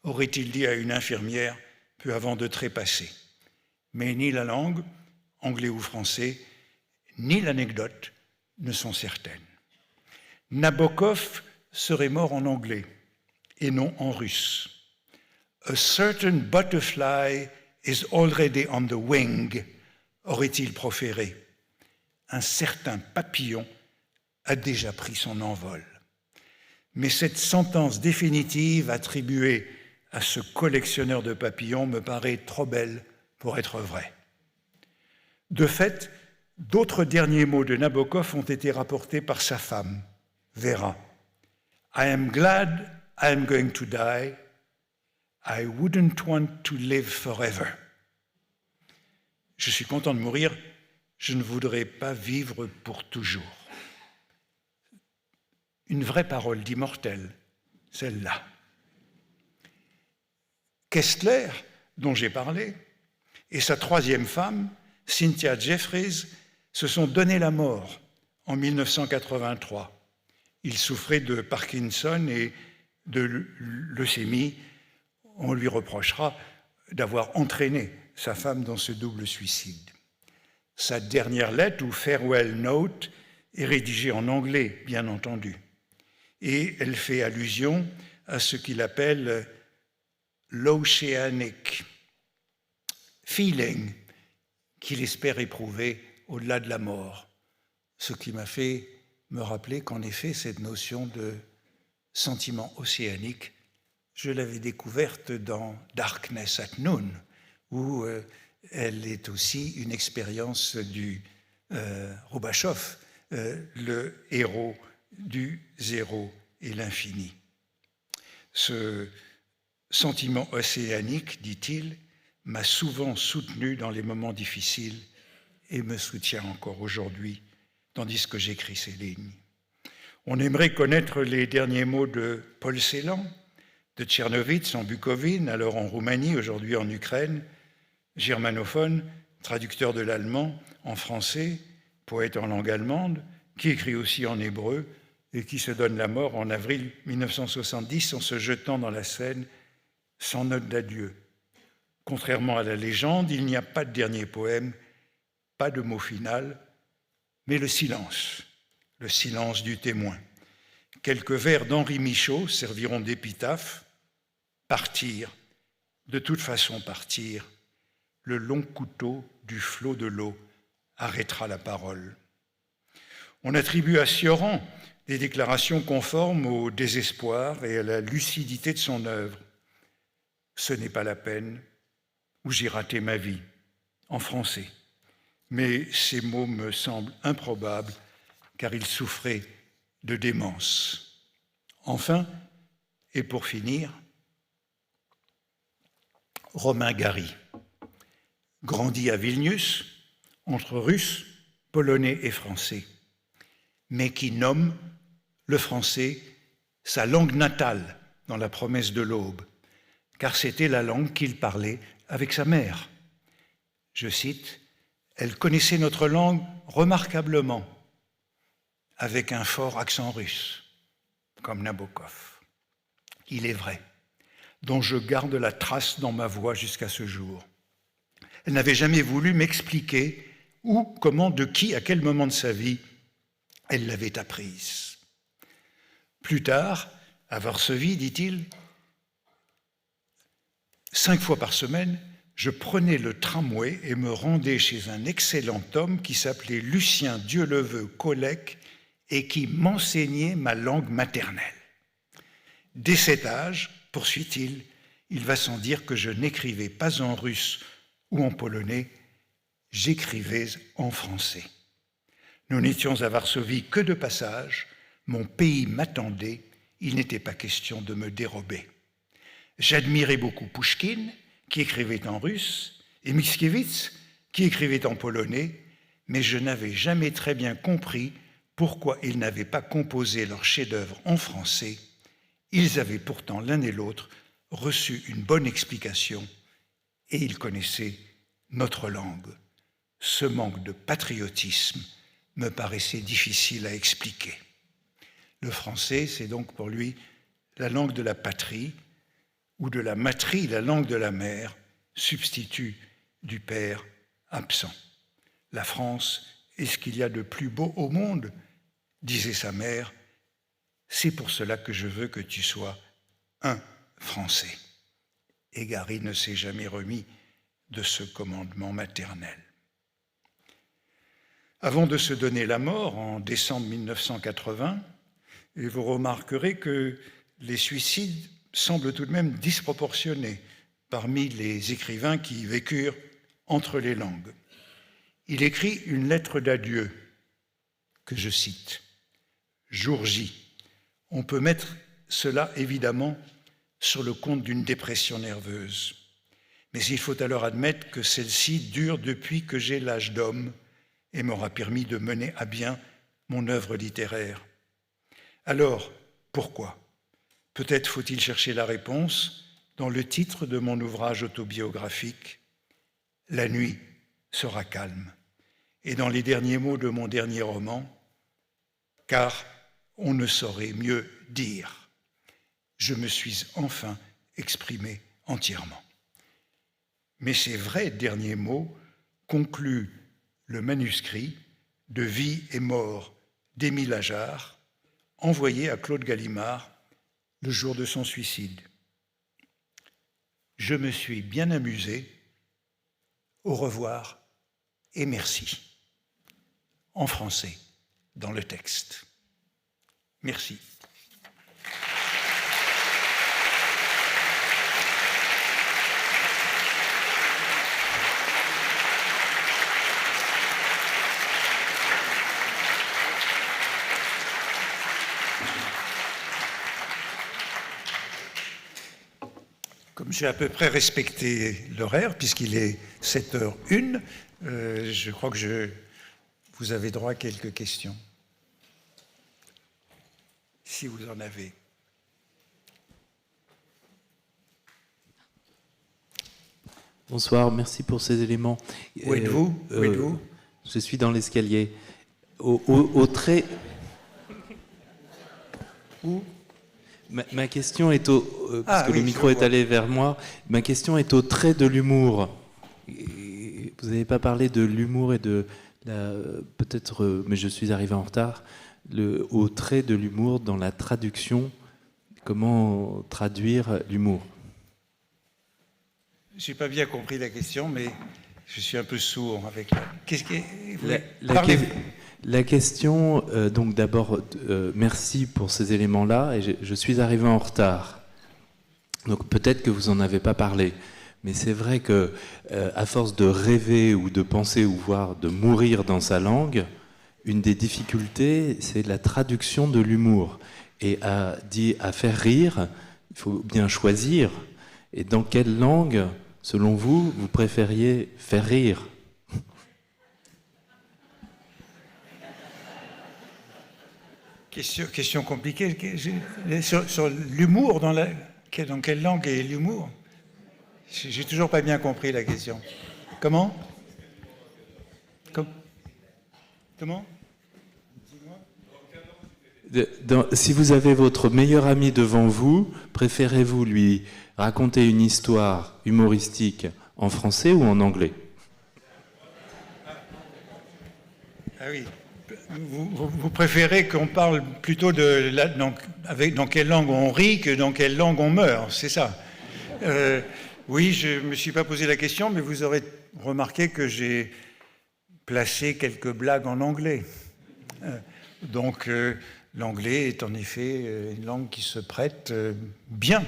Speaker 1: Aurait-il dit à une infirmière peu avant de trépasser. Mais ni la langue, anglais ou français, ni l'anecdote ne sont certaines. Nabokov serait mort en anglais et non en russe. A certain butterfly is already on the wing, aurait-il proféré. Un certain papillon a déjà pris son envol. Mais cette sentence définitive attribuée à ce collectionneur de papillons me paraît trop belle pour être vraie. De fait, d'autres derniers mots de Nabokov ont été rapportés par sa femme, Vera. I am glad I am going to die. I wouldn't want to live forever. Je suis content de mourir, je ne voudrais pas vivre pour toujours. une vraie parole d'immortel, celle-là. Kestler, dont j'ai parlé, et sa troisième femme, Cynthia Jeffries, se sont donné la mort en 1983. Il souffrait de Parkinson et de leucémie. On lui reprochera d'avoir entraîné sa femme dans ce double suicide. Sa dernière lettre, ou farewell note, est rédigée en anglais, bien entendu, et elle fait allusion à ce qu'il appelle l'oceanic feeling qu'il espère éprouver au-delà de la mort, ce qui m'a fait me rappeler qu'en effet, cette notion de sentiment océanique, je l'avais découverte dans Darkness at Noon, où elle est aussi une expérience du Roubachov, le héros du zéro et l'infini. Ce sentiment océanique, dit-il, m'a souvent soutenu dans les moments difficiles et me soutient encore aujourd'hui, tandis que j'écris ces lignes. On aimerait connaître les derniers mots de Paul Celan, de Tchernovitz en Bucovine, alors en Roumanie, aujourd'hui en Ukraine, germanophone, traducteur de l'allemand en français, poète en langue allemande, qui écrit aussi en hébreu et qui se donne la mort en avril 1970 en se jetant dans la Seine sans note d'adieu. Contrairement à la légende, il n'y a pas de dernier poème, pas de mot final, mais le silence du témoin. Quelques vers d'Henri Michaud serviront d'épitaphe. Partir, de toute façon partir, le long couteau du flot de l'eau arrêtera la parole. On attribue à Cioran des déclarations conformes au désespoir et à la lucidité de son œuvre. Ce n'est pas la peine, ou j'ai raté ma vie, en français. Mais ces mots me semblent improbables, car il souffrait de démence. Enfin, et pour finir, Romain Gary, grandi à Vilnius, entre Russes, Polonais et Français, mais qui nomme le français sa langue natale dans La promesse de l'aube, car c'était la langue qu'il parlait avec sa mère. Je cite, « Elle connaissait notre langue remarquablement, avec un fort accent russe, comme Nabokov. Il est vrai, dont je garde la trace dans ma voix jusqu'à ce jour. Elle n'avait jamais voulu m'expliquer où, comment, de qui, à quel moment de sa vie, elle l'avait apprise. Plus tard, à Varsovie, dit-il, 5 fois par semaine, je prenais le tramway et me rendais chez un excellent homme qui s'appelait Lucien Dieu-le-veut Colec et qui m'enseignait ma langue maternelle. Dès cet âge, poursuit-il, il va sans dire que je n'écrivais pas en russe ou en polonais, j'écrivais en français. Nous n'étions à Varsovie que de passage, mon pays m'attendait, il n'était pas question de me dérober. J'admirais beaucoup Pouchkine, qui écrivait en russe, et Mickiewicz, qui écrivait en polonais, mais je n'avais jamais très bien compris pourquoi ils n'avaient pas composé leurs chefs-d'œuvre en français. Ils avaient pourtant l'un et l'autre reçu une bonne explication et ils connaissaient notre langue. Ce manque de patriotisme me paraissait difficile à expliquer. Le français, c'est donc pour lui la langue de la patrie, ou de la matrie, la langue de la mère, substitut du père absent. La France est ce qu'il y a de plus beau au monde, disait sa mère, c'est pour cela que je veux que tu sois un Français. Et Gary ne s'est jamais remis de ce commandement maternel. Avant de se donner la mort, en décembre 1980, et vous remarquerez que les suicides semblent tout de même disproportionnés parmi les écrivains qui vécurent entre les langues. Il écrit une lettre d'adieu, que je cite. « Jour J. On peut mettre cela évidemment sur le compte d'une dépression nerveuse. Mais il faut alors admettre que celle-ci dure depuis que j'ai l'âge d'homme et m'aura permis de mener à bien mon œuvre littéraire. Alors, pourquoi? Peut-être faut-il chercher la réponse dans le titre de mon ouvrage autobiographique, « La nuit sera calme », et dans les derniers mots de mon dernier roman, « Car on ne saurait mieux dire. Je me suis enfin exprimé entièrement. » Mais ces vrais derniers mots concluent le manuscrit de Vie et mort d'Émile Ajar, envoyé à Claude Gallimard le jour de son suicide. Je me suis bien amusé. Au revoir et merci. En français, dans le texte. Merci. Comme j'ai à peu près respecté l'horaire, puisqu'il est 7h01, je crois que vous avez droit à quelques questions, si vous en avez.
Speaker 2: Bonsoir, merci pour ces éléments.
Speaker 1: Où êtes-vous? Où êtes-vous?
Speaker 2: Je suis dans l'escalier. Au trait...
Speaker 1: Où?
Speaker 2: Ma question est au... parce que le micro est allé vers moi. Ma question est au trait de l'humour. Vous n'avez pas parlé de l'humour et de... peut-être, mais je suis arrivé en retard, au trait de l'humour dans la traduction. Comment traduire l'humour?
Speaker 1: Je n'ai pas bien compris la question, mais je suis un peu sourd avec
Speaker 2: la question, donc d'abord, merci pour ces éléments-là, et je suis arrivé en retard. Donc peut-être que vous n'en avez pas parlé, mais c'est vrai que à force de rêver ou de penser ou voire de mourir dans sa langue, une des difficultés, c'est la traduction de l'humour. Et à faire rire, il faut bien choisir. Et dans quelle langue, selon vous, vous préfériez faire rire?
Speaker 1: Question compliquée. Sur l'humour, dans quelle langue est l'humour? J'ai toujours pas bien compris la question. Comment? Comment?
Speaker 2: Si vous avez votre meilleur ami devant vous, préférez-vous lui raconter une histoire humoristique en français ou en anglais?
Speaker 1: Ah oui. Vous préférez qu'on parle plutôt dans quelle langue on rit que dans quelle langue on meurt, c'est ça? Oui, je ne me suis pas posé la question, mais vous aurez remarqué que j'ai placé quelques blagues en anglais. Donc, l'anglais est en effet une langue qui se prête bien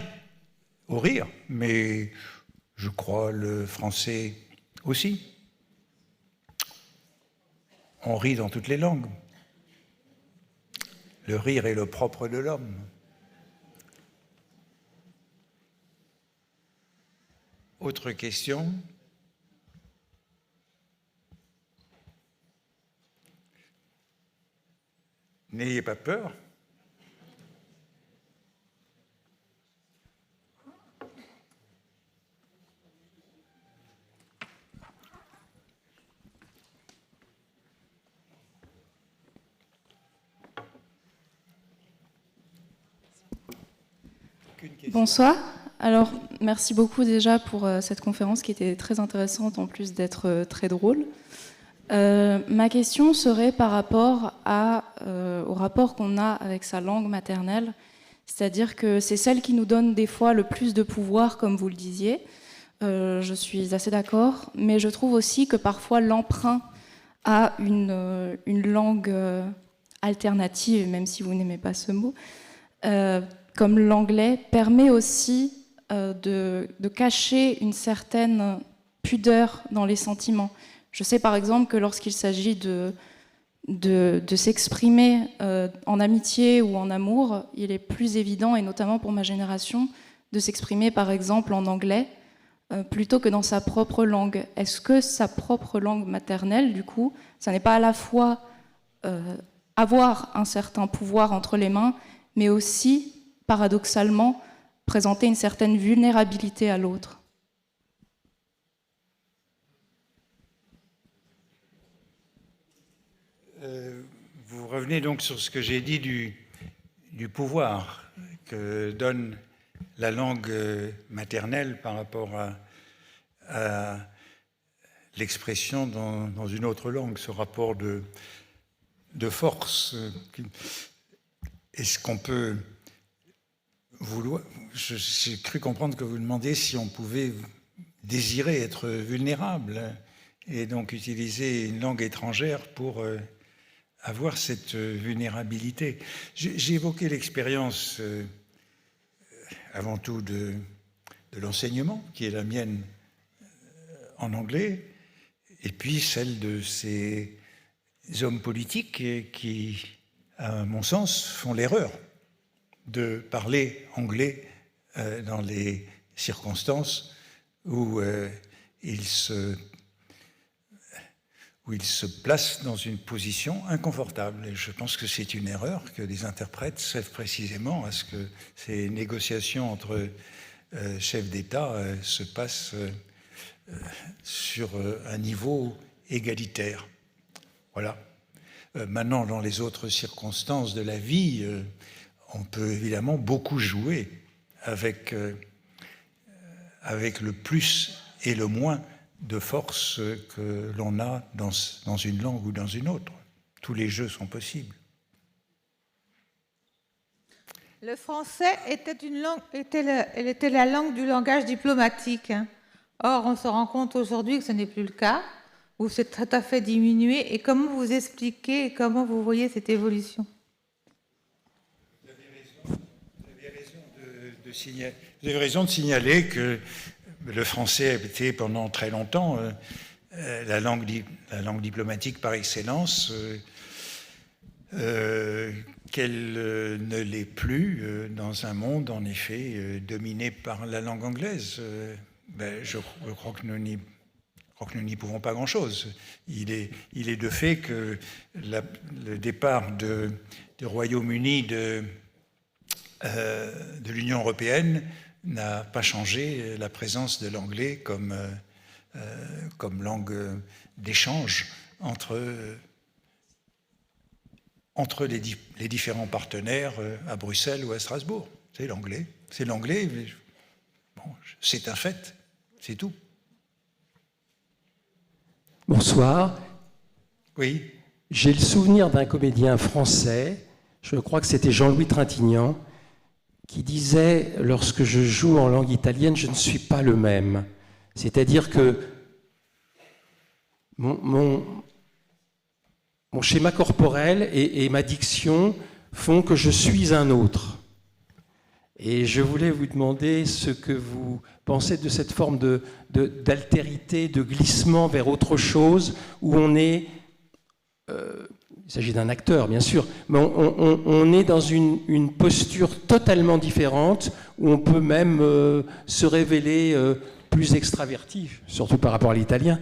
Speaker 1: au rire, mais je crois le français aussi. On rit dans toutes les langues. Le rire est le propre de l'homme. Autre question? N'ayez pas peur.
Speaker 3: Bonsoir. Alors, merci beaucoup déjà pour cette conférence qui était très intéressante en plus d'être très drôle. Ma question serait par rapport au rapport qu'on a avec sa langue maternelle, c'est-à-dire que c'est celle qui nous donne des fois le plus de pouvoir, comme vous le disiez. Je suis assez d'accord, mais je trouve aussi que parfois l'emprunt à une langue alternative, même si vous n'aimez pas ce mot, comme l'anglais, permet aussi de cacher une certaine pudeur dans les sentiments. Je sais par exemple que lorsqu'il s'agit de s'exprimer en amitié ou en amour, il est plus évident, et notamment pour ma génération, de s'exprimer par exemple en anglais plutôt que dans sa propre langue. Est-ce que sa propre langue maternelle, du coup, ça n'est pas à la fois avoir un certain pouvoir entre les mains, mais aussi, paradoxalement, présenter une certaine vulnérabilité à l'autre.
Speaker 1: Vous revenez donc sur ce que j'ai dit du pouvoir que donne la langue maternelle par rapport à l'expression dans une autre langue, ce rapport de force. Est-ce qu'on peut vouloir... J'ai cru comprendre que vous demandiez si on pouvait désirer être vulnérable et donc utiliser une langue étrangère pour avoir cette vulnérabilité. J'ai évoqué l'expérience avant tout de l'enseignement, qui est la mienne en anglais, et puis celle de ces hommes politiques qui, à mon sens, font l'erreur de parler anglais dans les circonstances où ils se placent dans une position inconfortable. Et je pense que c'est une erreur que les interprètes servent précisément à ce que ces négociations entre chefs d'État se passent sur un niveau égalitaire. Voilà. Maintenant, dans les autres circonstances de la vie, on peut évidemment beaucoup jouer avec le plus et le moins de force que l'on a dans une langue ou dans une autre. Tous les jeux sont possibles.
Speaker 4: Le français était la langue du langage diplomatique. Or, on se rend compte aujourd'hui que ce n'est plus le cas, ou c'est tout à fait diminué. Et comment vous expliquez et comment vous voyez cette évolution ?
Speaker 1: Vous avez raison de signaler que le français a été pendant très longtemps la langue diplomatique par excellence, qu'elle ne l'est plus dans un monde, en effet, dominé par la langue anglaise. Je crois que nous n'y pouvons pas grand-chose. Il est de fait que le départ du Royaume-Uni de l'Union européenne n'a pas changé la présence de l'anglais comme langue d'échange entre les différents partenaires à Bruxelles ou à Strasbourg. C'est l'anglais. Bon, c'est un fait, c'est tout.
Speaker 5: Bonsoir.
Speaker 1: Oui.
Speaker 5: J'ai le souvenir d'un comédien français, je crois que c'était Jean-Louis Trintignant, qui disait, lorsque je joue en langue italienne, je ne suis pas le même. C'est-à-dire que mon schéma corporel et ma diction font que je suis un autre. Et je voulais vous demander ce que vous pensez de cette forme d'altérité, de glissement vers autre chose, où on est... il s'agit d'un acteur, bien sûr, mais on est dans une posture totalement différente, où on peut même se révéler plus extraverti, surtout par rapport à l'italien.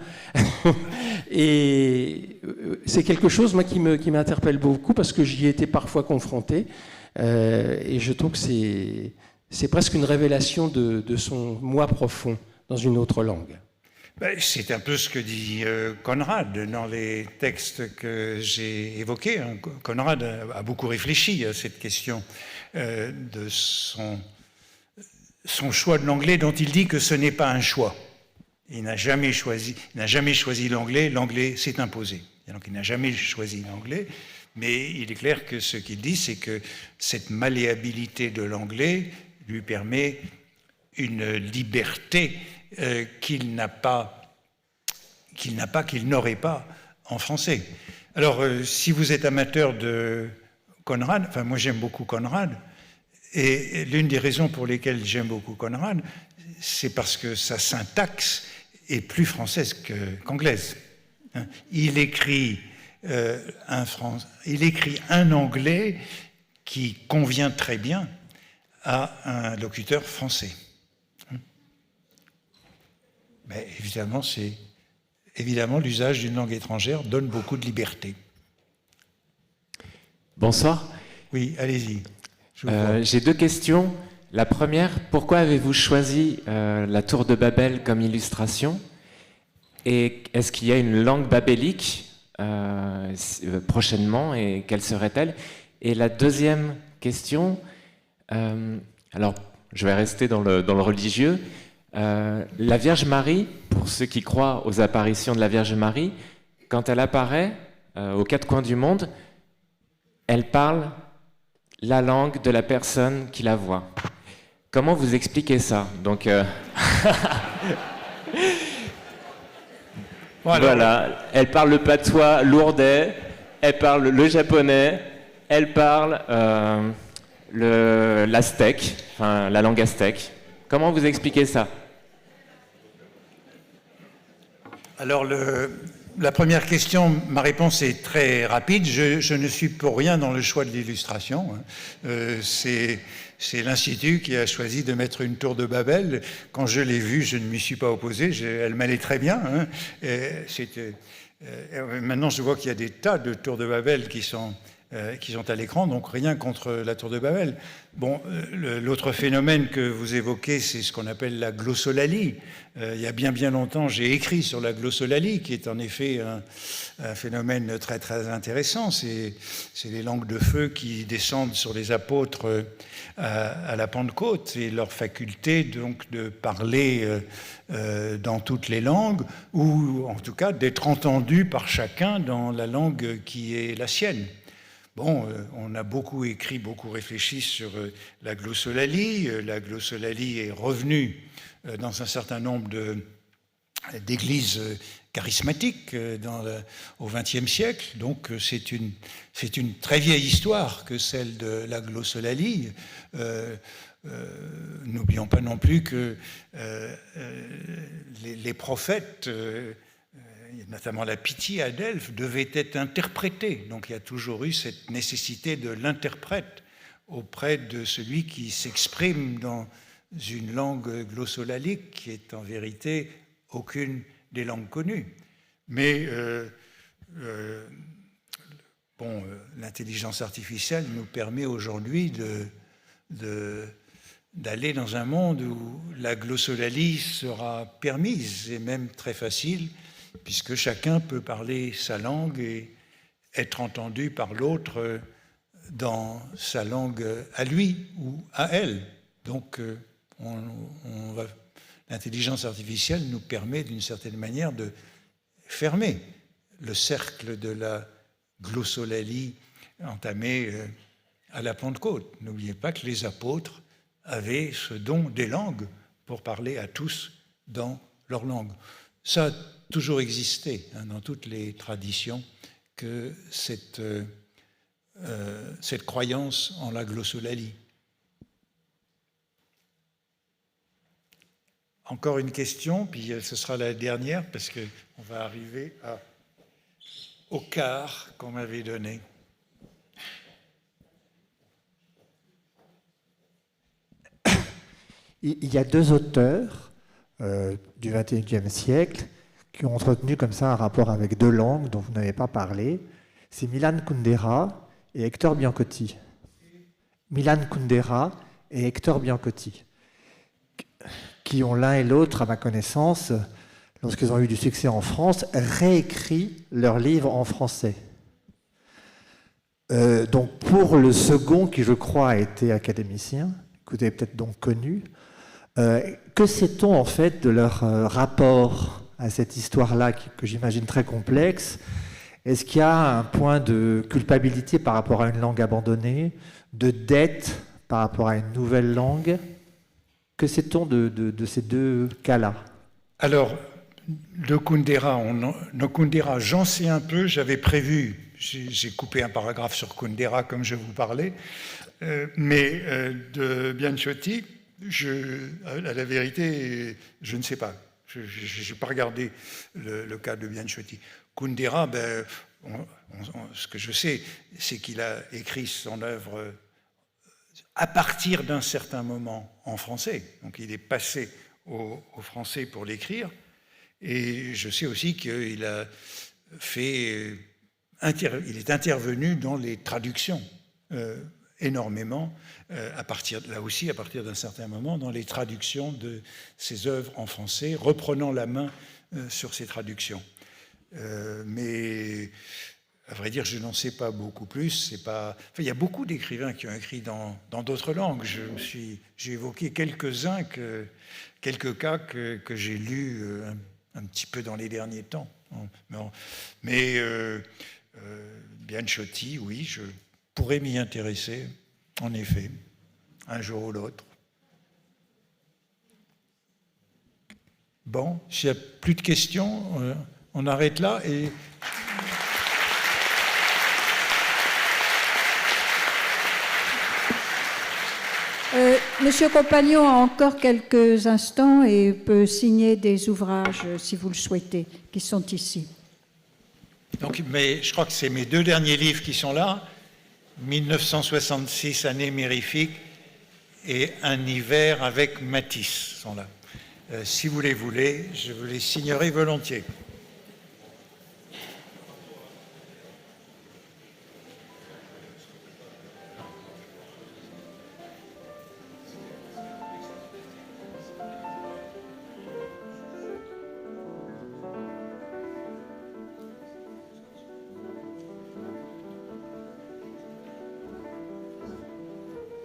Speaker 5: Et c'est quelque chose, moi, qui m'interpelle beaucoup, parce que j'y ai été parfois confronté, et je trouve que c'est presque une révélation de son moi profond dans une autre langue.
Speaker 1: C'est un peu ce que dit Conrad dans les textes que j'ai évoqués. Conrad a beaucoup réfléchi à cette question de son choix de l'anglais, dont il dit que ce n'est pas un choix. Il n'a jamais choisi l'anglais, l'anglais s'est imposé. Donc il n'a jamais choisi l'anglais, mais il est clair que ce qu'il dit, c'est que cette malléabilité de l'anglais lui permet une liberté qu'il n'aurait pas en français. Alors, si vous êtes amateur de Conrad, enfin moi j'aime beaucoup Conrad, et l'une des raisons pour lesquelles j'aime beaucoup Conrad, c'est parce que sa syntaxe est plus française qu'anglaise. Il écrit un anglais qui convient très bien à un locuteur français. Mais évidemment, l'usage d'une langue étrangère donne beaucoup de liberté.
Speaker 6: Bonsoir.
Speaker 1: Oui, allez-y. Je vous crois.
Speaker 6: J'ai deux questions. La première, pourquoi avez-vous choisi la tour de Babel comme illustration? Et est-ce qu'il y a une langue babélique prochainement, et quelle serait-elle? Et la deuxième question, alors je vais rester dans le religieux. La Vierge Marie, pour ceux qui croient aux apparitions de la Vierge Marie, quand elle apparaît aux quatre coins du monde, elle parle la langue de la personne qui la voit. Comment vous expliquez ça? Donc, voilà, elle parle le patois lourdais, elle parle le japonais, elle parle l'aztèque, enfin la langue aztèque. Comment vous expliquez ça?
Speaker 1: Alors, la première question, ma réponse est très rapide. Je ne suis pour rien dans le choix de l'illustration. C'est l'Institut qui a choisi de mettre une tour de Babel. Quand je l'ai vue, je ne m'y suis pas opposé. Elle m'allait très bien. Maintenant, je vois qu'il y a des tas de tours de Babel qui sont à l'écran, donc rien contre la tour de Babel. Bon, l'autre phénomène que vous évoquez, c'est ce qu'on appelle la glossolalie. Il y a bien longtemps, j'ai écrit sur la glossolalie, qui est en effet un phénomène très très intéressant. C'est les langues de feu qui descendent sur les apôtres à la Pentecôte, et leur faculté donc de parler dans toutes les langues, ou en tout cas d'être entendu par chacun dans la langue qui est la sienne. Bon, on a beaucoup écrit, beaucoup réfléchi sur la glossolalie. La glossolalie est revenue dans un certain nombre d'églises charismatiques au XXe siècle. Donc c'est une très vieille histoire que celle de la glossolalie. N'oublions pas non plus que les prophètes, notamment la pitié à Delphes, devait être interprétée. Donc il y a toujours eu cette nécessité de l'interprète auprès de celui qui s'exprime dans une langue glossolalique qui est en vérité aucune des langues connues. Mais l'intelligence artificielle nous permet aujourd'hui d'aller dans un monde où la glossolalie sera permise, et même très facile, puisque chacun peut parler sa langue et être entendu par l'autre dans sa langue à lui ou à elle. Donc, l'intelligence artificielle nous permet d'une certaine manière de fermer le cercle de la glossolalie entamée à la Pentecôte. N'oubliez pas que les apôtres avaient ce don des langues pour parler à tous dans leur langue. Ça a toujours existé dans toutes les traditions, que cette croyance en la glossolalie. Encore une question, puis ce sera la dernière, parce qu'on va arriver au quart qu'on m'avait donné.
Speaker 7: Il y a deux auteurs du XXIe siècle qui ont entretenu comme ça un rapport avec deux langues dont vous n'avez pas parlé. C'est Milan Kundera et Hector Biancotti. Milan Kundera et Hector Biancotti, qui ont l'un et l'autre, à ma connaissance, lorsqu'ils ont eu du succès en France, réécrit leurs livres en français. Donc pour le second, qui je crois a été académicien, que vous avez peut-être donc connu, que sait-on en fait de leur rapport à cette histoire-là, que j'imagine très complexe? Est-ce qu'il y a un point de culpabilité par rapport à une langue abandonnée, de dette par rapport à une nouvelle langue? Que sait-on de ces deux cas-là?
Speaker 1: Alors, de Kundera, j'en sais un peu, j'avais prévu, j'ai coupé un paragraphe sur Kundera comme je vous parlais, mais de Biancotti, à la vérité, je ne sais pas. Je n'ai pas regardé le cas de Biancotti. Kundera, ce que je sais, c'est qu'il a écrit son œuvre à partir d'un certain moment en français. Donc il est passé au français pour l'écrire. Et je sais aussi qu'il a fait il est intervenu dans les traductions énormément, là aussi à partir d'un certain moment, dans les traductions de ses œuvres en français, reprenant la main sur ces traductions. Mais à vrai dire, je n'en sais pas beaucoup plus. Il y a beaucoup d'écrivains qui ont écrit dans d'autres langues. J'ai évoqué quelques cas que j'ai lus un petit peu dans les derniers temps. Mais Bianciotti, oui, je pourrais m'y intéresser, en effet, un jour ou l'autre. Bon, s'il n'y a plus de questions, on arrête là et...
Speaker 8: Monsieur Compagnon a encore quelques instants et peut signer des ouvrages, si vous le souhaitez, qui sont ici.
Speaker 1: Donc, mais je crois que c'est mes 2 derniers livres qui sont là, 1966, Année mirifique, et Un hiver avec Matisse sont là. Si vous les voulez, je vous les signerai volontiers.